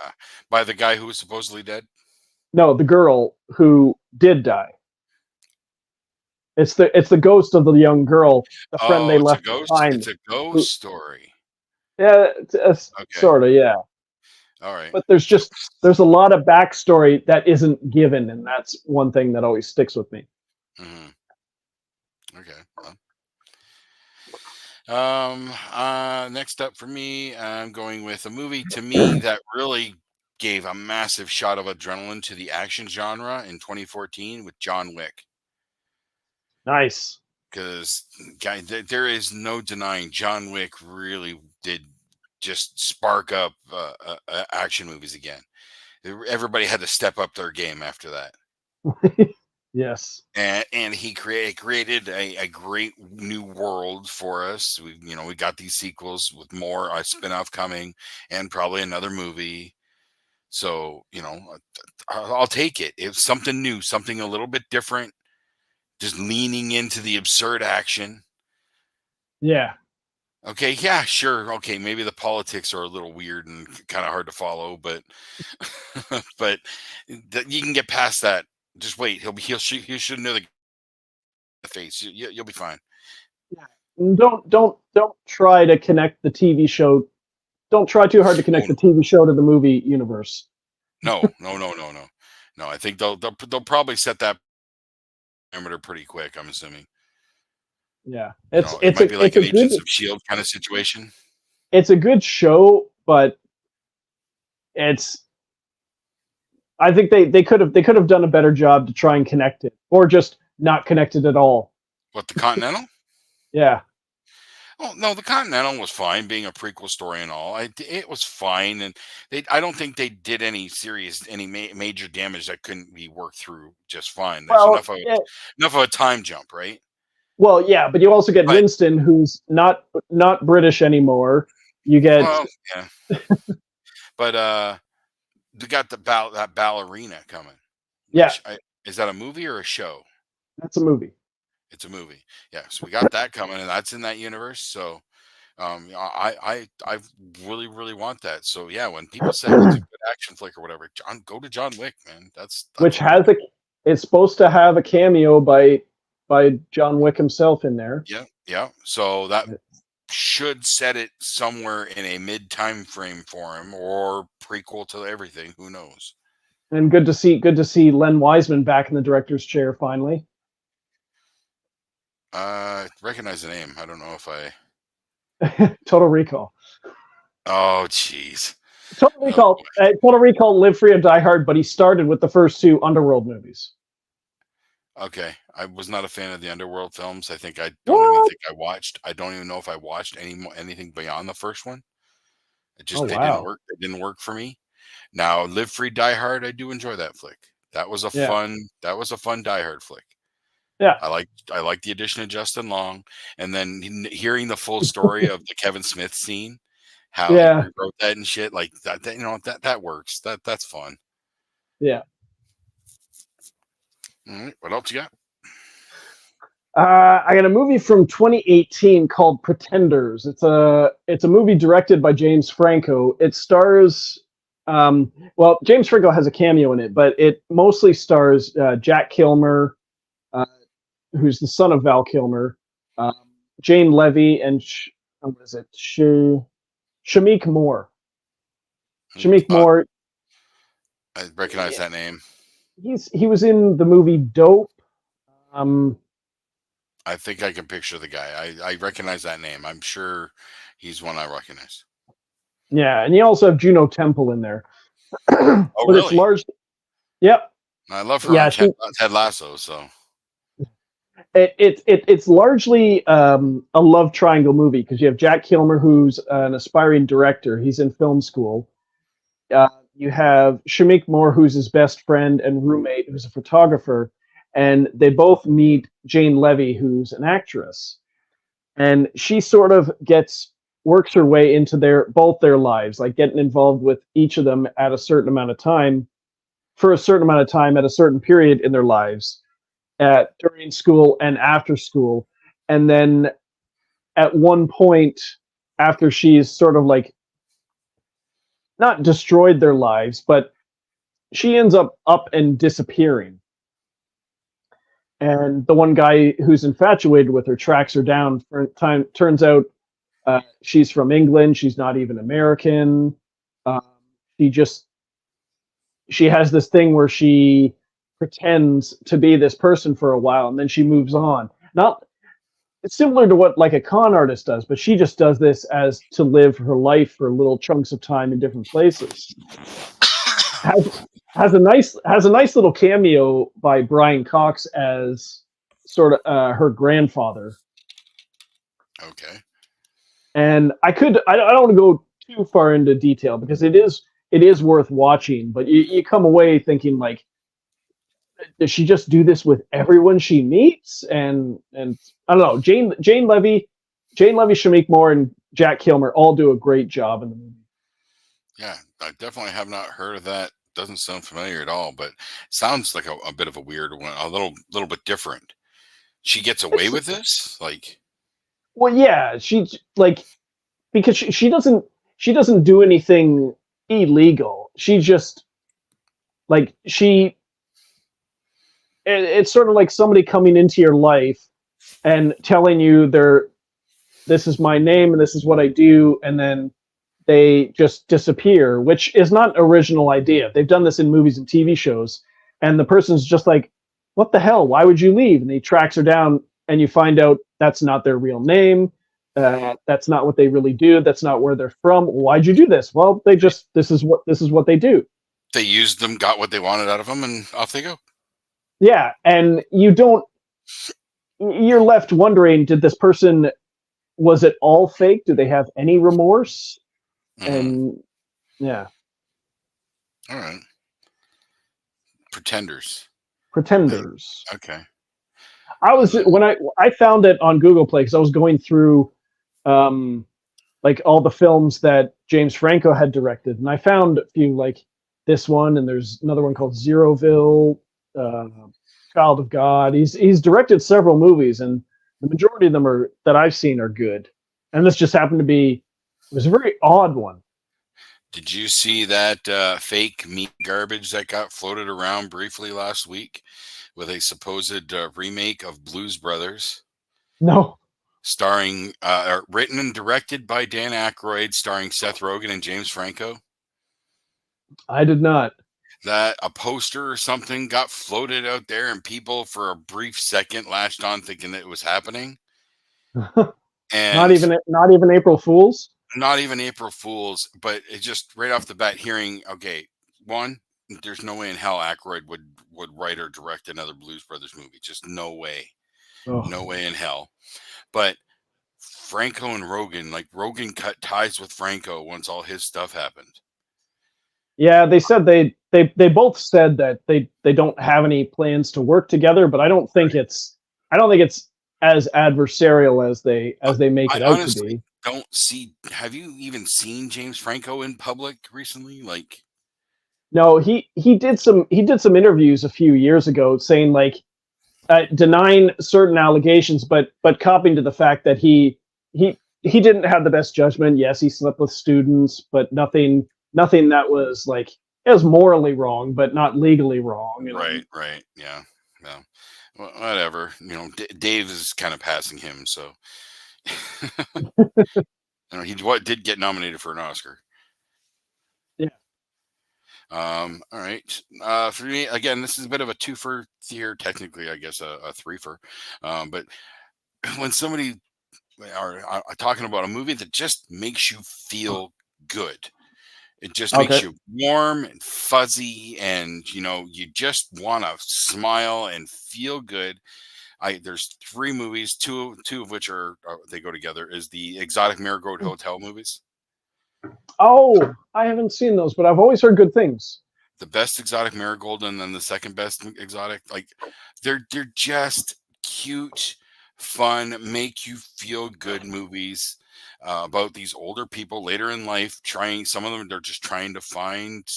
[SPEAKER 1] Uh, by the guy who was supposedly dead.
[SPEAKER 2] No, the girl who did die. It's the ghost of the young girl, the friend
[SPEAKER 1] Oh,
[SPEAKER 2] they
[SPEAKER 1] it's a
[SPEAKER 2] left
[SPEAKER 1] ghost.
[SPEAKER 2] behind.
[SPEAKER 1] It's a ghost
[SPEAKER 2] Who,
[SPEAKER 1] story.
[SPEAKER 2] yeah,
[SPEAKER 1] Okay.
[SPEAKER 2] sort of, yeah.
[SPEAKER 1] All right.
[SPEAKER 2] But there's a lot of backstory that isn't given, and that's one thing that always sticks with me.
[SPEAKER 1] Hmm. Okay. Next up for me, I'm going with a movie to me that really gave a massive shot of adrenaline to the action genre in 2014 with John Wick.
[SPEAKER 2] Nice.
[SPEAKER 1] Because, guy, there is no denying John Wick really did just spark up action movies again. Everybody had to step up their game after that.
[SPEAKER 2] Yes.
[SPEAKER 1] And he created a great new world for us. We got these sequels with more spin-off coming, and probably another movie. So I'll take it. It's something new, something a little bit different, just leaning into the absurd action.
[SPEAKER 2] Yeah.
[SPEAKER 1] Okay, yeah, sure. Okay, maybe the politics are a little weird and kind of hard to follow, but but you can get past that. Just wait. He'll shoot another the face. You'll be fine.
[SPEAKER 2] Don't try to connect the TV show. Don't try too hard to
[SPEAKER 1] Oh
[SPEAKER 2] connect the TV show to the movie universe.
[SPEAKER 1] no, no, no, no, no, no. I think they'll probably set that parameter pretty quick. I'm assuming.
[SPEAKER 2] Yeah.
[SPEAKER 1] It might be like an Agents of Shield kind of situation.
[SPEAKER 2] It's a good show, but it's I think they could have done a better job to try and connect it, or just not connect it at all.
[SPEAKER 1] What, the Continental?
[SPEAKER 2] Yeah.
[SPEAKER 1] Oh no, the Continental was fine, being a prequel story and all. It was fine, and I don't think they did any major damage that couldn't be worked through just fine. There's
[SPEAKER 2] Well, yeah,
[SPEAKER 1] enough of a time jump, right?
[SPEAKER 2] well, yeah, but you also get
[SPEAKER 1] But
[SPEAKER 2] Winston, who's not British anymore. You get
[SPEAKER 1] well, yeah, but we got that ballerina coming,
[SPEAKER 2] yeah,
[SPEAKER 1] which is that a movie or a show?
[SPEAKER 2] that's a movie.
[SPEAKER 1] It's a movie. Yeah, so we got that coming, and that's in that universe. So I really want that. So yeah, when people say what's a good action flick or whatever, go to John Wick, man. That's
[SPEAKER 2] Which
[SPEAKER 1] what I'm.
[SPEAKER 2] has a it's supposed to have a cameo by John Wick himself in there.
[SPEAKER 1] Yeah, yeah. So that should set it somewhere in a mid time frame for him or prequel to everything. Who knows?
[SPEAKER 2] And good to see Len Wiseman back in the director's chair finally.
[SPEAKER 1] Recognize the name. I don't know if I.
[SPEAKER 2] Total Recall.
[SPEAKER 1] Oh, jeez.
[SPEAKER 2] Total
[SPEAKER 1] Oh,
[SPEAKER 2] Recall. Total Recall. Live Free or Die Hard, but he started with the first two Underworld movies.
[SPEAKER 1] okay. I was not a fan of the Underworld films. I don't even
[SPEAKER 2] What?
[SPEAKER 1] think I watched. I don't even know if I watched anything beyond the first one.
[SPEAKER 2] Oh
[SPEAKER 1] They didn't
[SPEAKER 2] wow.
[SPEAKER 1] work. It didn't work for me. Now, Live Free Die Hard, I do enjoy that flick.
[SPEAKER 2] Yeah.
[SPEAKER 1] That was a fun Die Hard flick.
[SPEAKER 2] Yeah.
[SPEAKER 1] I like the addition of Justin Long, and then hearing the full story of the Kevin Smith scene, how he
[SPEAKER 2] Yeah.
[SPEAKER 1] rewrote that and shit like that. You know that works. That's fun.
[SPEAKER 2] Yeah.
[SPEAKER 1] All right, what else you got?
[SPEAKER 2] I got a movie from 2018 called Pretenders. It's a movie directed by James Franco. It stars well, James Franco has a cameo in it, but it mostly stars Jack Kilmer, uh, who's the son of Val Kilmer, um, Jane Levy, and what is it? Shamik Moore. Shamik Moore.
[SPEAKER 1] I recognize that name.
[SPEAKER 2] He was in the movie Dope. Um,
[SPEAKER 1] I think I can picture the guy. I recognize that name. I'm sure he's one I recognize.
[SPEAKER 2] yeah, and you also have Juno Temple in there.
[SPEAKER 1] Oh,
[SPEAKER 2] But it's
[SPEAKER 1] really?
[SPEAKER 2] large. Yep.
[SPEAKER 1] I love her
[SPEAKER 2] Yeah,
[SPEAKER 1] on Ted Lasso. So
[SPEAKER 2] it's largely a love triangle movie because you have Jack Kilmer, who's an aspiring director. He's in film school. You have Shamik Moore, who's his best friend and roommate, who's a photographer, and they both meet Jane Levy, who's an actress, and she sort of works her way into both their lives, like getting involved with each of them at a certain amount of time for a certain amount of time at a certain period in their lives during school and after school. And then at one point, after she's sort of like not destroyed their lives, but she ends up and disappearing. And the one guy who's infatuated with her tracks her down. For time turns out she's from England. She's not even American. Um, she just she has this thing where she pretends to be this person for a while and then she moves on. Not It's similar to what like a con artist does, but she just does this as to live her life for little chunks of time in different places. Has has a nice little cameo by Brian Cox as sort of her grandfather.
[SPEAKER 1] okay.
[SPEAKER 2] And I don't want to go too far into detail because it is worth watching, but you come away thinking like, does she just do this with everyone she meets? And I don't know. Jane Levy, Shamik Moore, and Jack Kilmer all do a great job in the movie.
[SPEAKER 1] Yeah, I definitely have not heard of that. Doesn't sound familiar at all, but sounds like a bit of a weird one, a little bit different. She gets away
[SPEAKER 2] It's
[SPEAKER 1] with this, like
[SPEAKER 2] well, yeah, she like because she doesn't do anything illegal. She just like she it's sort of like somebody coming into your life and telling you this is my name and this is what I do, and then they just disappear, which is not an original idea. They've done this in movies and TV shows, and the person's just like, "What the hell? Why would you leave?" And he tracks her down, and you find out that's not their real name. That's not what they really do. That's not where they're from. Why'd you do this? Well, they just this is what they do.
[SPEAKER 1] they used them, got what they wanted out of them, and off they go.
[SPEAKER 2] Yeah, and you're left wondering, did this person was it all fake? Do they have any remorse?
[SPEAKER 1] Hmm.
[SPEAKER 2] And yeah,
[SPEAKER 1] All right. Pretenders. Hey,
[SPEAKER 2] Pretenders.
[SPEAKER 1] okay.
[SPEAKER 2] I was
[SPEAKER 1] Uh,
[SPEAKER 2] when I found it on Google Play because I was going through um, like all the films that James Franco had directed, and I found a few like this one, and there's another one called Zeroville, uh, Child of God. He's directed several movies, and the majority of them are that I've seen are good. And this just happened to be it was a very odd one.
[SPEAKER 1] did you see that fake meat garbage that got floated around briefly last week with a supposed remake of Blues Brothers,
[SPEAKER 2] No,
[SPEAKER 1] written and directed by Dan Aykroyd, starring Seth Rogen and James Franco?
[SPEAKER 2] I did not.
[SPEAKER 1] That a poster or something got floated out there, and people for a brief second latched on thinking that it was happening.
[SPEAKER 2] not
[SPEAKER 1] And
[SPEAKER 2] even April Fools.
[SPEAKER 1] not even April Fools, but it just right off the bat hearing, okay, one, there's no way in hell Aykroyd would write or direct another Blues Brothers movie. Just no way.
[SPEAKER 2] Oh.
[SPEAKER 1] No way in hell. But Franco and Rogan, like Rogan cut ties with Franco once all his stuff happened.
[SPEAKER 2] Yeah, they said they both said that they don't have any plans to work together, but I don't think it's as adversarial as they make
[SPEAKER 1] I
[SPEAKER 2] it out to
[SPEAKER 1] honestly
[SPEAKER 2] be.
[SPEAKER 1] don't see. Have you even seen James Franco in public recently? Like,
[SPEAKER 2] No, he did some interviews a few years ago saying like denying certain allegations, but copying to the fact that he didn't have the best judgment. Yes, he slept with students, but nothing that was like it was morally wrong, but not legally wrong.
[SPEAKER 1] right, right, yeah, well, whatever. Dave is kind of passing him, so he did get nominated for an Oscar.
[SPEAKER 2] Yeah.
[SPEAKER 1] All right. For me, again, this is a bit of a twofer here. Technically, I guess a threefer. But when somebody are talking about a movie that just makes you feel good, it just makes
[SPEAKER 2] Okay.
[SPEAKER 1] you warm and fuzzy, and you just want to smile and feel good. There's three movies, two of which are they go together. Is the Exotic Marigold Hotel movies.
[SPEAKER 2] Oh, I haven't seen those, but I've always heard good things.
[SPEAKER 1] The best exotic marigold and then the second best exotic, like they're just cute, fun, make you feel good movies about these older people later in life trying. Some of them they're just trying to find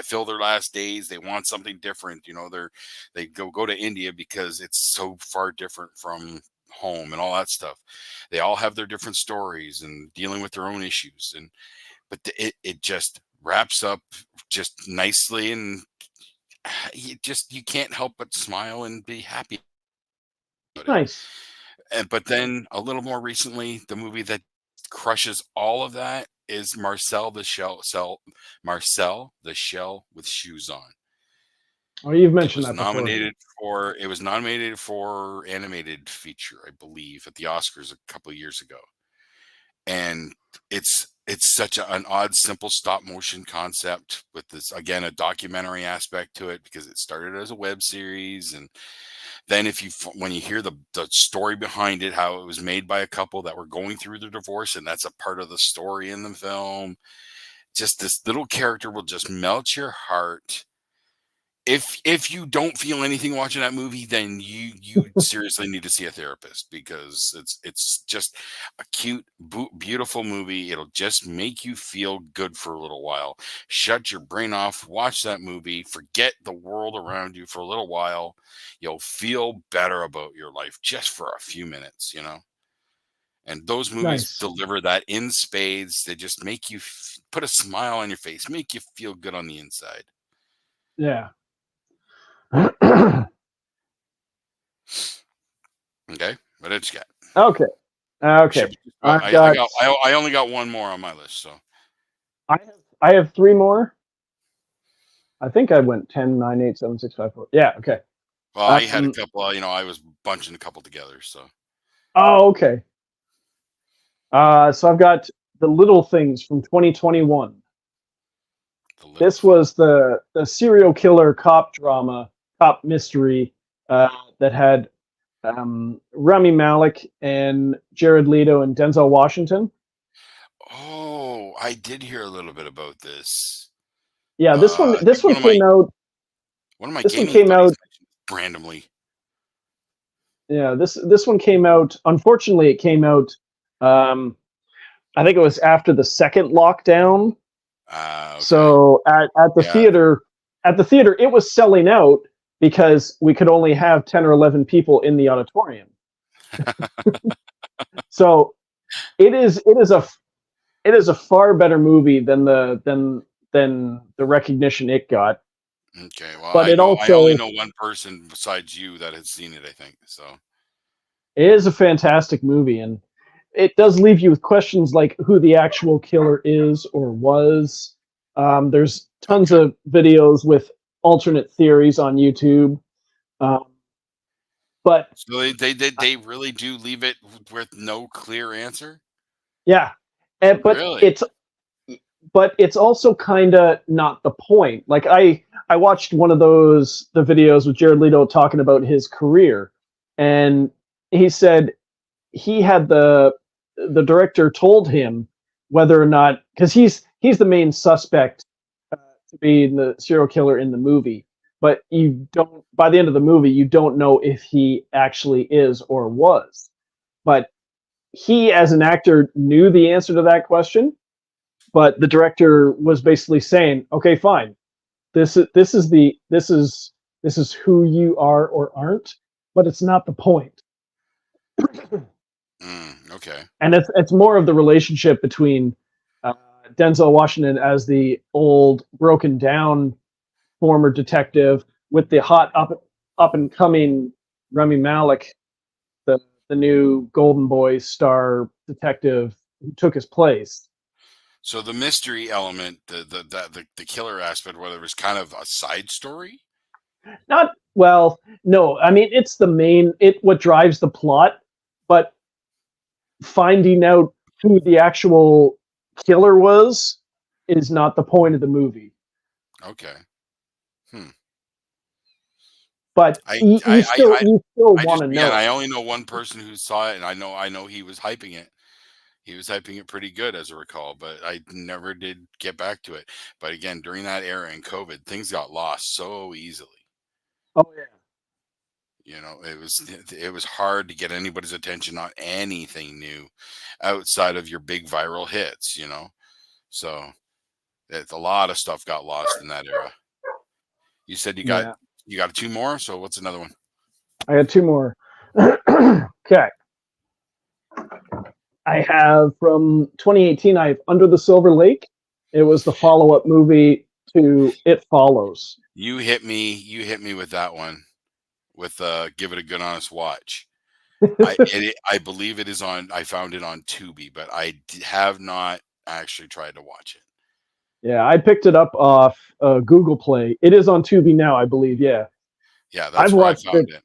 [SPEAKER 1] fill their last days. They want something different. They go to India because it's so far different from home and all that stuff. They all have their different stories and dealing with their own issues, and but it just wraps up just nicely, and you can't help but smile and be happy about it.
[SPEAKER 2] Nice.
[SPEAKER 1] But then a little more recently, the movie that crushes all of that is Marcel the Shell with Shoes On.
[SPEAKER 2] Oh, you've
[SPEAKER 1] It
[SPEAKER 2] mentioned
[SPEAKER 1] was
[SPEAKER 2] that before.
[SPEAKER 1] nominated for animated feature, I believe, at the Oscars a couple of years ago. And it's such an odd, simple stop motion concept with this, again, a documentary aspect to it, because it started as a web series. And then when you hear the story behind it, how it was made by a couple that were going through their divorce, and that's a part of the story in the film, just this little character will just melt your heart. If you don't feel anything watching that movie, then you seriously need to see a therapist, because it's just a cute, beautiful movie. It'll just make you feel good for a little while. Shut your brain off, watch that movie, forget the world around you for a little while. You'll feel better about your life just for a few minutes. And those movies
[SPEAKER 2] Nice.
[SPEAKER 1] deliver that in spades. They just make you put a smile on your face, make you feel good on the inside.
[SPEAKER 2] Yeah.
[SPEAKER 1] Okay, what did you got?
[SPEAKER 2] Okay.
[SPEAKER 1] Should
[SPEAKER 2] Okay.
[SPEAKER 1] be just about,
[SPEAKER 2] I've got
[SPEAKER 1] I only got one more on my list, so
[SPEAKER 2] I have three more. I think I went 10, 9, 8, 7, 6, 5, 4. Yeah, okay.
[SPEAKER 1] well, I had a couple. I was bunching a couple together, so
[SPEAKER 2] Oh, okay. So I've got The Little Things from 2021.
[SPEAKER 1] the little
[SPEAKER 2] This was the serial killer cop drama, cop mystery that had Rami Malek and Jared Leto and Denzel Washington.
[SPEAKER 1] Oh, I did hear a little bit about this.
[SPEAKER 2] Yeah, this one
[SPEAKER 1] I
[SPEAKER 2] this
[SPEAKER 1] think
[SPEAKER 2] one came out.
[SPEAKER 1] one of my
[SPEAKER 2] This one
[SPEAKER 1] gaming
[SPEAKER 2] came
[SPEAKER 1] buddies
[SPEAKER 2] out.
[SPEAKER 1] mentioned it randomly.
[SPEAKER 2] Yeah, this one came out. Unfortunately, it came out. I think it was after the second lockdown.
[SPEAKER 1] Okay.
[SPEAKER 2] So at the
[SPEAKER 1] Yeah.
[SPEAKER 2] theater, it was selling out because we could only have 10 or 11 people in the auditorium. So it is a far better movie than the recognition it got.
[SPEAKER 1] Okay. Well,
[SPEAKER 2] But it
[SPEAKER 1] I only
[SPEAKER 2] also
[SPEAKER 1] know one person besides you that has seen it, I think. So,
[SPEAKER 2] is a fantastic movie, and it does leave you with questions like who the actual killer is or was. There's tons
[SPEAKER 1] okay.
[SPEAKER 2] of videos with alternate theories on YouTube. Um, but
[SPEAKER 1] So they really do leave it with no clear answer?
[SPEAKER 2] yeah,
[SPEAKER 1] Really?
[SPEAKER 2] but it's also kind of not the point. Like I watched one of the videos with Jared Leto talking about his career, and he said he had the director told him whether or not, because he's the main suspect to be the serial killer in the movie, but you don't, by the end of the movie you don't know if he actually is or was. But he as an actor knew the answer to that question, but the director was basically saying, okay, fine, this is who you are or aren't, but it's not the point.
[SPEAKER 1] Okay.
[SPEAKER 2] And it's more of the relationship between uh, Denzel Washington as the old broken down former detective with the hot up and coming Rami Malek, the the new Golden Boy star detective who took his place.
[SPEAKER 1] So the mystery element, the killer aspect, whether it was kind of a side story?
[SPEAKER 2] Not well, no, I mean it's the main it what drives the plot, but finding out who the actual killer was is not the point of the movie.
[SPEAKER 1] Okay. Hmm.
[SPEAKER 2] But
[SPEAKER 1] I I I I
[SPEAKER 2] you still
[SPEAKER 1] I
[SPEAKER 2] want
[SPEAKER 1] just
[SPEAKER 2] to
[SPEAKER 1] again,
[SPEAKER 2] know.
[SPEAKER 1] I only know one person who saw it, and I know he was hyping it. He was hyping it pretty good, as I recall, but I never did get back to it. But again, during that era in COVID, things got lost so easily.
[SPEAKER 2] Oh yeah.
[SPEAKER 1] It was hard to get anybody's attention on anything new outside of your big viral hits. So a lot of stuff got lost in that era. You said
[SPEAKER 2] Yeah.
[SPEAKER 1] you got two more. So what's another one?
[SPEAKER 2] I got two more. Okay. I have from 2018. I have Under the Silver Lake. It was the follow-up movie to It Follows.
[SPEAKER 1] You hit me with that one with give it a good honest watch. I believe it is on. I found it on Tubi, but have not actually tried to watch it.
[SPEAKER 2] Yeah, I picked it up off Google Play. It is on Tubi now, I believe. Yeah,
[SPEAKER 1] Yeah,
[SPEAKER 2] I've
[SPEAKER 1] that's where I
[SPEAKER 2] watched it.
[SPEAKER 1] found it.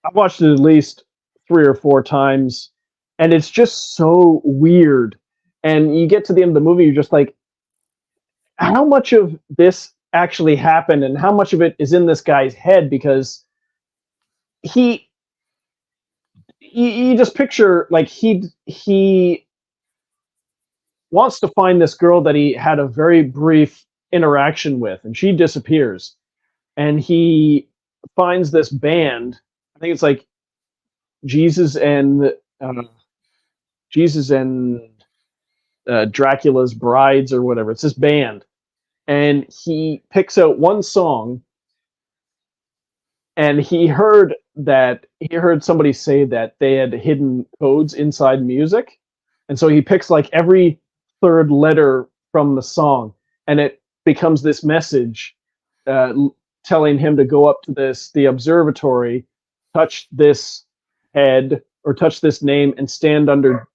[SPEAKER 2] I've watched it at least 3 or 4 times, and it's just so weird. And you get to the end of the movie, you're just like, how much of this actually happened, and how much of it is in this guy's head? Because he, you just picture like he wants to find this girl that he had a very brief interaction with, and she disappears, and he finds this band. I think it's like Jesus and uh, Jesus and Dracula's Brides or whatever. It's this band, and he picks out one song, and he heard somebody say that they had hidden codes inside music, and so he picks like every third letter from the song, and it becomes this message uh, telling him to go up to the observatory, touch this head or touch this name, and stand under.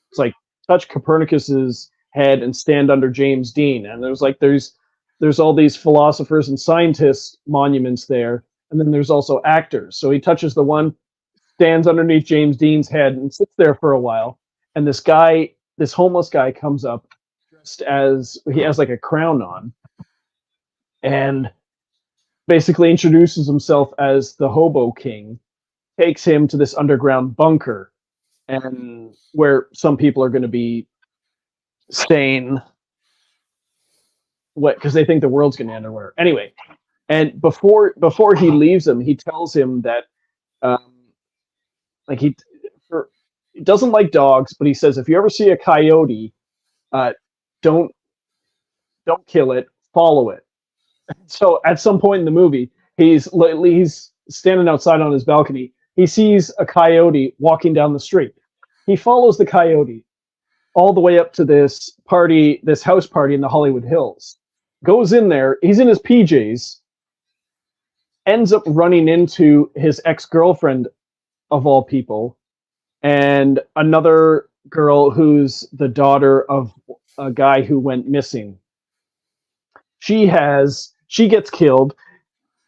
[SPEAKER 2] It's like touch Copernicus's head and stand under James Dean. And there's all these philosophers and scientists monuments there, and then there's also actors. So he touches the one, stands underneath James Dean's head, and sits there for a while. And this homeless guy, comes up dressed as he has like a crown on, and basically introduces himself as the Hobo King. takes him to this underground bunker, and where some people are going to be staying, what, because they think the world's going to end or whatever. Anyway, and before he leaves him, he tells him that um, like he doesn't like dogs, but he says if you ever see a coyote, uh, don't don't kill it, follow it. So at some point in the movie, he's standing outside on his balcony. He sees a coyote walking down the street. He follows the coyote all the way up to this house party in the Hollywood Hills. Goes in there. He's in his PJs. Ends up running into his ex-girlfriend of all people, and another girl who's the daughter of a guy who went missing. She gets killed.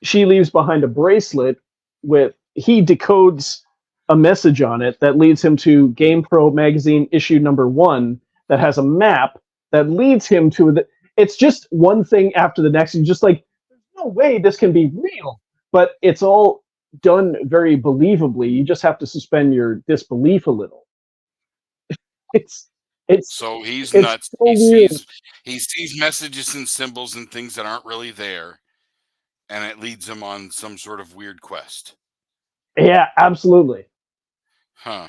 [SPEAKER 2] She leaves behind a bracelet with he decodes a message on it that leads him to GamePro magazine issue number 1 that has a map that leads him to it's just one thing after the next. And just like, there's no way this can be real, but it's all done very believably. You just have to suspend your disbelief a little. It's it's
[SPEAKER 1] So he's
[SPEAKER 2] it's
[SPEAKER 1] nuts.
[SPEAKER 2] so weird.
[SPEAKER 1] He sees messages and symbols and things that aren't really there, and it leads him on some sort of weird quest.
[SPEAKER 2] Yeah, absolutely.
[SPEAKER 1] Huh.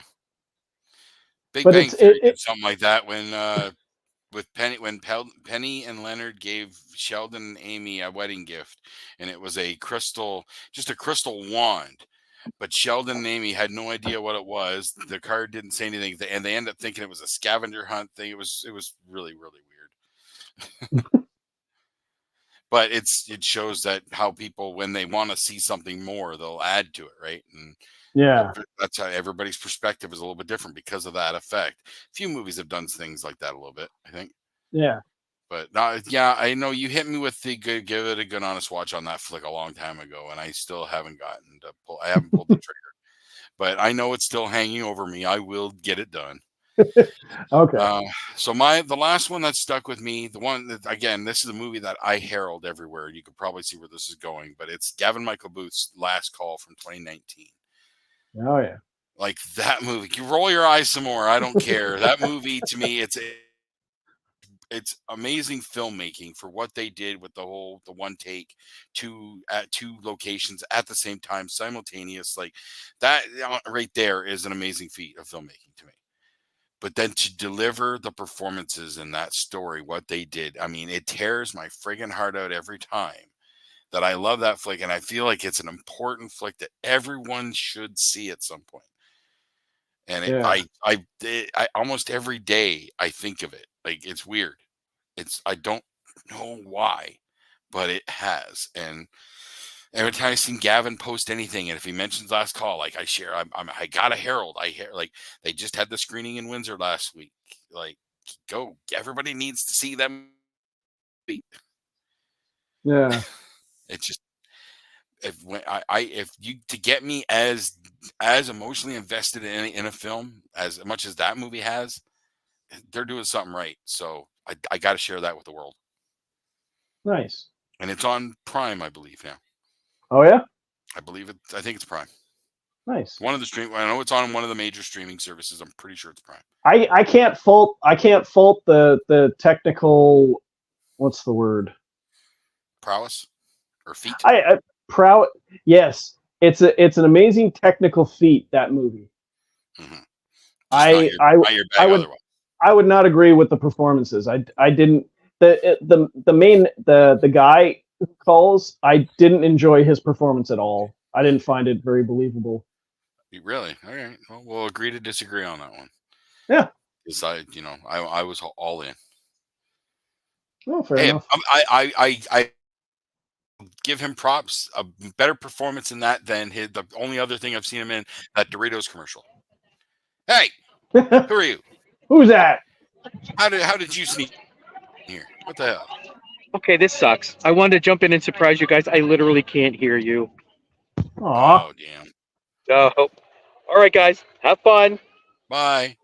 [SPEAKER 1] Big
[SPEAKER 2] But
[SPEAKER 1] Bang Theory did something like that with Penny and Leonard gave Sheldon and Amy a wedding gift, and it was just a crystal wand. But Sheldon and Amy had no idea what it was. The card didn't say anything, and they ended up thinking it was a scavenger hunt thing. It was really, really weird. But it shows that how people, when they want to see something more, they'll add to it, right? And
[SPEAKER 2] yeah,
[SPEAKER 1] that's how everybody's perspective is a little bit different because of that effect. A few movies have done things like that a little bit, I think.
[SPEAKER 2] yeah.
[SPEAKER 1] But yeah, I know you hit me with the good, give it a good honest watch on that flick a long time ago, and I still haven't gotten to pull. I haven't pulled the trigger, but I know it's still hanging over me. I will get it done.
[SPEAKER 2] Okay.
[SPEAKER 1] So the last one that stuck with me, the one that, again, this is a movie that I herald everywhere. You could probably see where this is going, but it's Gavin Michael Booth's Last Call from 2019.
[SPEAKER 2] Oh yeah.
[SPEAKER 1] Like that movie, you roll your eyes some more. I don't care. That movie to me, it's amazing filmmaking for what they did with the one take, at two locations at the same time, simultaneous. Like that right there is an amazing feat of filmmaking to me. But then to deliver the performances in that story, what they did, I mean, it tears my friggin' heart out every time that I love that flick. And I feel like it's an important flick that everyone should see at some point. And
[SPEAKER 2] Yeah.
[SPEAKER 1] I almost every day I think of it. Like, it's weird. I don't know why, but it has. And every time I seen Gavin post anything, and if he mentions Last Call, like I share, I got a herald. I hear, like, they just had the screening in Windsor last week. Like, go! Everybody needs to see them.
[SPEAKER 2] Yeah.
[SPEAKER 1] It's just, if you to get me as emotionally invested in a film as much as that movie has, they're doing something right. So I got to share that with the world.
[SPEAKER 2] Nice.
[SPEAKER 1] And it's on Prime, I believe. Yeah.
[SPEAKER 2] Oh yeah.
[SPEAKER 1] I believe it. I think it's Prime.
[SPEAKER 2] Nice.
[SPEAKER 1] One of the I know it's on one of the major streaming services. I'm pretty sure it's Prime.
[SPEAKER 2] I can't fault the technical, what's the word?
[SPEAKER 1] Prowess or feat?
[SPEAKER 2] Yes. It's an amazing technical feat, that movie.
[SPEAKER 1] Mm-hmm.
[SPEAKER 2] I would not agree with the performances. I didn't the guy who calls, I didn't enjoy his performance at all. I didn't find it very believable.
[SPEAKER 1] Really? All right. Well, we'll agree to disagree on that one.
[SPEAKER 2] Yeah.
[SPEAKER 1] Because I was all in.
[SPEAKER 2] Oh, fair enough.
[SPEAKER 1] I give him props. A better performance in that than the only other thing I've seen him in, that Doritos commercial. Hey, who are you?
[SPEAKER 2] Who's that?
[SPEAKER 1] How did you sneak here? What the hell?
[SPEAKER 3] Okay, this sucks. I wanted to jump in and surprise you guys. I literally can't hear you.
[SPEAKER 2] Aw.
[SPEAKER 1] Oh, damn.
[SPEAKER 3] So, all right, guys, have fun.
[SPEAKER 1] Bye.